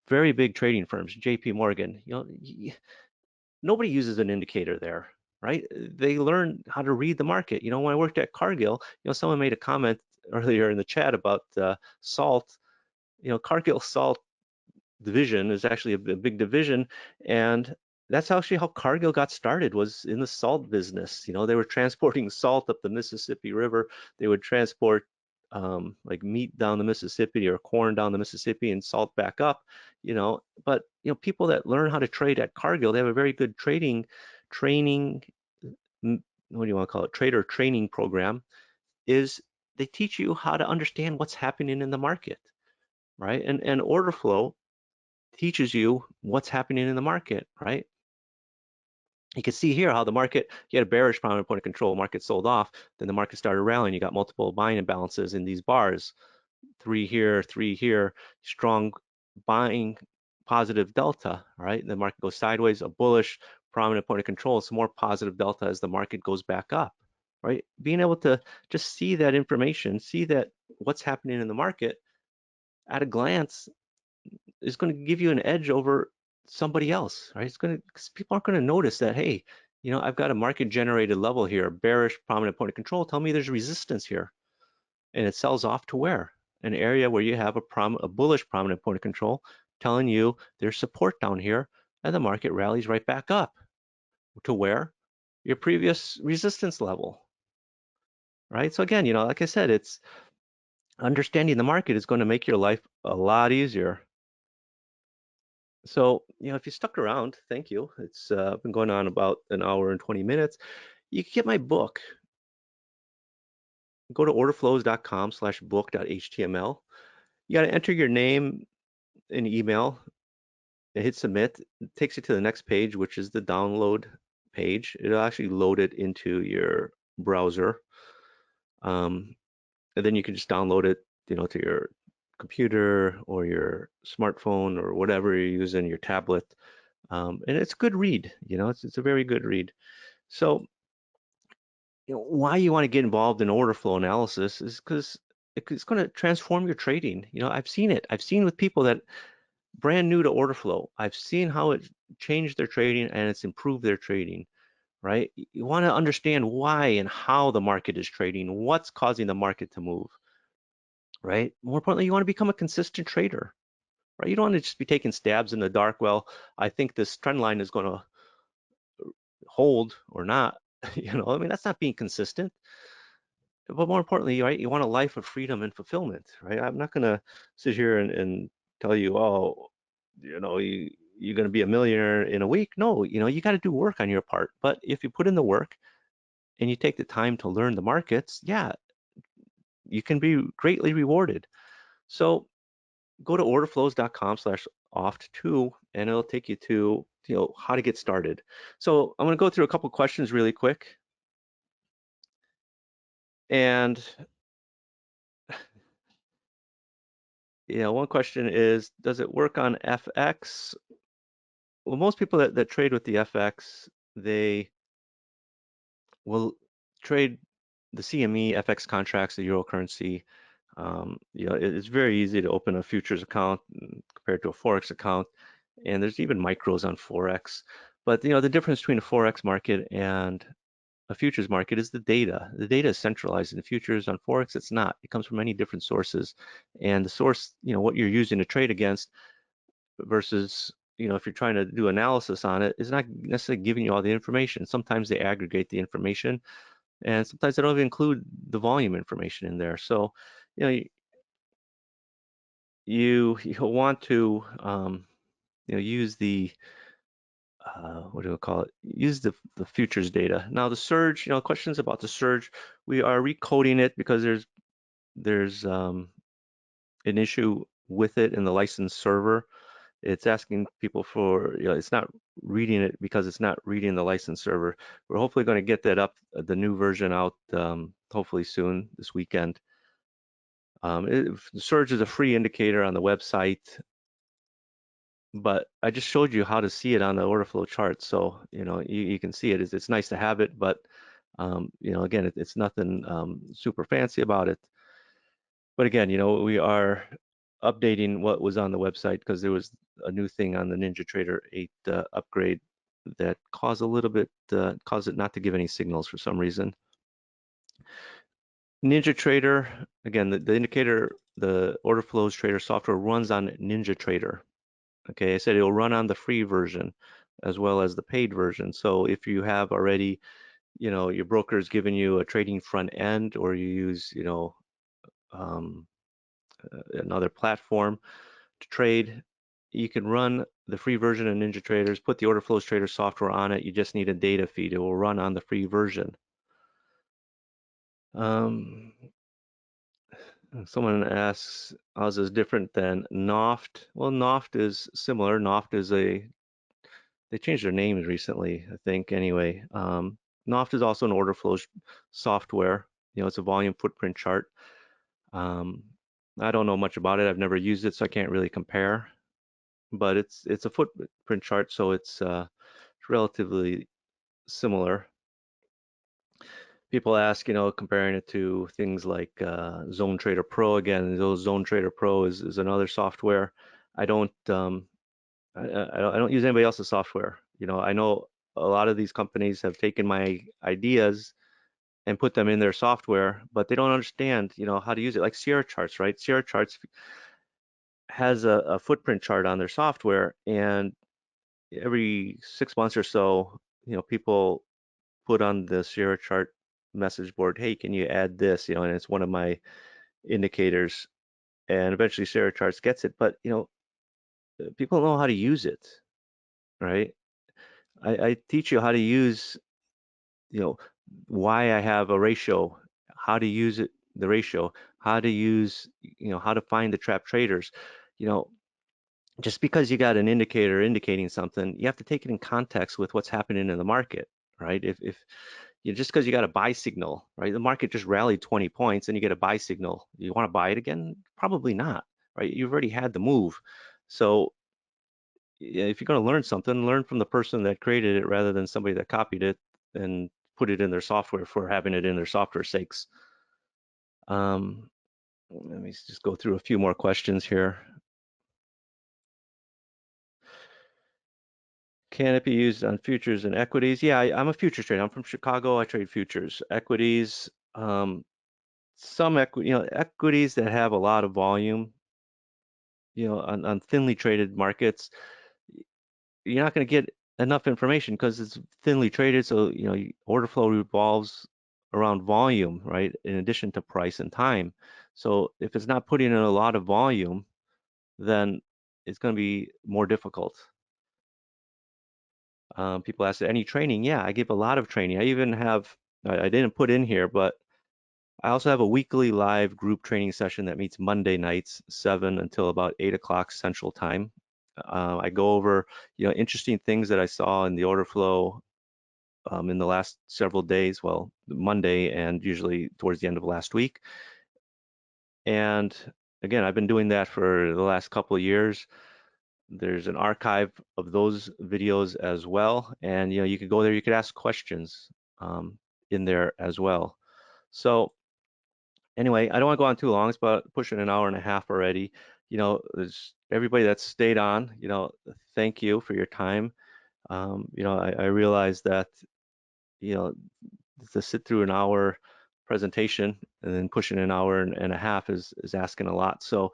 very big trading firms, JP Morgan. Nobody uses an indicator there, right? They learn how to read the market. When I worked at Cargill, someone made a comment earlier in the chat about salt. Cargill salt division is actually a big division, and that's actually how Cargill got started, was in the salt business. They were transporting salt up the Mississippi River. They would transport like meat down the Mississippi or corn down the Mississippi and salt back up. But people that learn how to trade at Cargill, they have a very good training. What do you want to call it? Trader training program. Is they teach you how to understand what's happening in the market, right? And order flow teaches you what's happening in the market, right? You can see here how the market, you had a bearish prominent point of control, market sold off, then the market started rallying. You got multiple buying imbalances in these bars, 3 here, strong buying positive delta, right? The market goes sideways, a bullish prominent point of control, some more positive delta as the market goes back up, right? Being able to just see that information, see that what's happening in the market at a glance is going to give you an edge over somebody else, right? It's going to, because people aren't going to notice that, hey, I've got a market generated level here, bearish prominent point of control. Tell me there's resistance here, and it sells off to where? An area where you have a bullish prominent point of control, telling you there's support down here, and the market rallies right back up. to where? Your previous resistance level, right? So again, like I said, it's understanding the market is going to make your life a lot easier. So, if you stuck around, thank you. It's been going on about an hour and 20 minutes. You can get my book. Go to orderflows.com/book.html. You got to enter your name and email and hit submit. It takes you to the next page, which is the download page. It'll actually load it into your browser. And then you can just download it, to your computer or your smartphone or whatever you're using, your tablet. And it's a good read, it's a very good read. So, why you want to get involved in order flow analysis is because it's going to transform your trading. I've seen it. I've seen with people that brand new to order flow. I've seen how it changed their trading and it's improved their trading, right? You want to understand why and how the market is trading, what's causing the market to move, right? More importantly, you want to become a consistent trader, right? You don't want to just be taking stabs in the dark. Well, I think this trend line is going to hold or not. That's not being consistent. But more importantly, right, you want a life of freedom and fulfillment, right? I'm not going to sit here and tell you, oh, you're going to be a millionaire in a week. No, you got to do work on your part. But if you put in the work and you take the time to learn the markets, yeah, you can be greatly rewarded. So go to orderflows.com/oft2 and it'll take you to how to get started. So I'm going to go through a couple questions really quick. And one question is, does it work on FX? Well, most people that trade with the FX, they will trade the CME FX contracts, the euro currency. It's very easy to open a futures account compared to a Forex account. And there's even micros on Forex. But the difference between a Forex market and a futures market is the data. The data is centralized in the futures. On Forex, it's not. It comes from many different sources. And the source, what you're using to trade against versus, if you're trying to do analysis on it, is not necessarily giving you all the information. Sometimes they aggregate the information, and sometimes they don't even include the volume information in there. So, you want to use the what do we call it? Use the futures data. Now the surge, questions about the surge, we are recoding it because there's an issue with it in the licensed server. It's asking people for, it's not reading it because it's not reading the license server. We're hopefully going to get that up, the new version out, hopefully soon this weekend. The surge is a free indicator on the website, but I just showed you how to see it on the order flow chart. So, you can see it. It's nice to have it, but, again, it's nothing super fancy about it. But again, we are updating what was on the website because there was a new thing on the NinjaTrader 8 upgrade that caused it not to give any signals for some reason. NinjaTrader, again, the indicator, the order flows trader software runs on NinjaTrader. Okay, I said it will run on the free version as well as the paid version. So if you have already, your broker is giving you a trading front end, or you use, another platform to trade, you can run the free version of NinjaTraders, put the Order Flows Trader software on it. You just need a data feed. It will run on the free version. Someone asks, how is this different than NOFT? Well, NOFT is similar. NOFT is they changed their names recently, I think, anyway. NOFT is also an order flows software. It's a volume footprint chart. I don't know much about it. I've never used it, so I can't really compare. But it's a footprint chart, so it's relatively similar. People ask, comparing it to things like Zone Trader Pro. Again, Zone Trader Pro is another software. I don't I don't use anybody else's software. I know a lot of these companies have taken my ideas and put them in their software, but they don't understand, how to use it. Like Sierra Charts, right? Sierra Charts has a footprint chart on their software, and every 6 months or so, people put on the Sierra chart message board, hey, can you add this? And it's one of my indicators, and eventually Sierra charts gets it, but people don't know how to use it, right? I teach you how to use, you know, why I have a ratio, how to use it, the ratio, how to use, how to find the trap traders. You know, just because you got an indicator indicating something, you have to take it in context with what's happening in the market, right? If just because you got a buy signal, right? The market just rallied 20 points and you get a buy signal. You want to buy it again? Probably not, right? You've already had the move. So yeah, if you're going to learn something, learn from the person that created it rather than somebody that copied it and put it in their software for having it in their software sakes. Let me just go through a few more questions here. Can it be used on futures and equities? Yeah, I'm a futures trader. I'm from Chicago. I trade futures, equities. Some equities that have a lot of volume, on thinly traded markets, you're not going to get enough information because it's thinly traded. So, order flow revolves around volume, right? In addition to price and time. So if it's not putting in a lot of volume, then it's going to be more difficult. People ask, any training? Yeah, I give a lot of training. I even have, I didn't put in here, but I also have a weekly live group training session that meets Monday nights, 7 until about 8 o'clock Central Time. I go over, interesting things that I saw in the order flow in the last several days, well, Monday and usually towards the end of last week. And again, I've been doing that for the last couple of years. There's an archive of those videos as well. And, you could go there, you could ask questions in there as well. So anyway, I don't want to go on too long. It's about pushing an hour and a half already. There's everybody that stayed on, thank you for your time. I realize that, you know, to sit through an hour presentation and then pushing an hour and a half is asking a lot. So,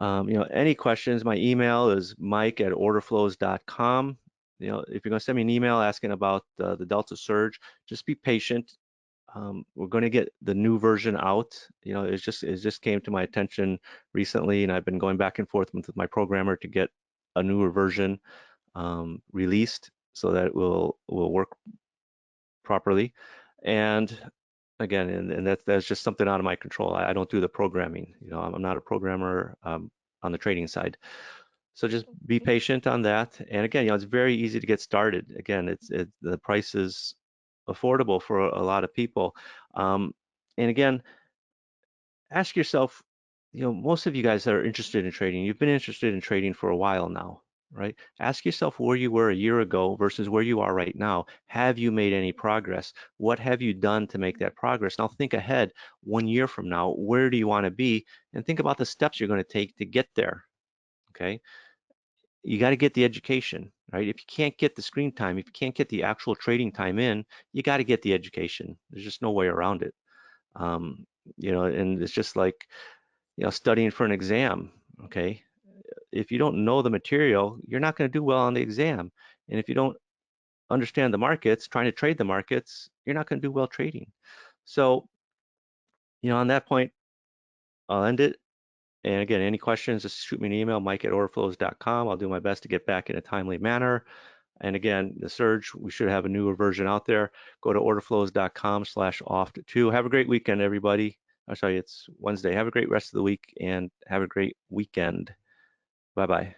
any questions, my email is mike@orderflows.com. If you're going to send me an email asking about the Delta Surge, just be patient. We're going to get the new version out. It just came to my attention recently, and I've been going back and forth with my programmer to get a newer version released so that it will work properly. And again, and that's just something out of my control. I don't do the programming. I'm not a programmer on the trading side. So just be patient on that. And again, it's very easy to get started. Again, the price is affordable for a lot of people. And again, ask yourself, most of you guys that are interested in trading, you've been interested in trading for a while now, right? Ask yourself where you were a year ago versus where you are right now. Have you made any progress? What have you done to make that progress? Now think ahead 1 year from now, where do you want to be? And think about the steps you're going to take to get there, okay? You got to get the education, right? If you can't get the screen time, if you can't get the actual trading time in, you got to get the education. There's just no way around it. And it's just like, studying for an exam, okay? If you don't know the material, you're not going to do well on the exam. And if you don't understand the markets, trying to trade the markets, you're not going to do well trading. So, on that point, I'll end it. And again, any questions, just shoot me an email, mike@orderflows.com. I'll do my best to get back in a timely manner. And again, the surge, we should have a newer version out there. Go to orderflows.com/oft2. Have a great weekend, everybody. I'm sorry, it's Wednesday. Have a great rest of the week and have a great weekend. Bye-bye.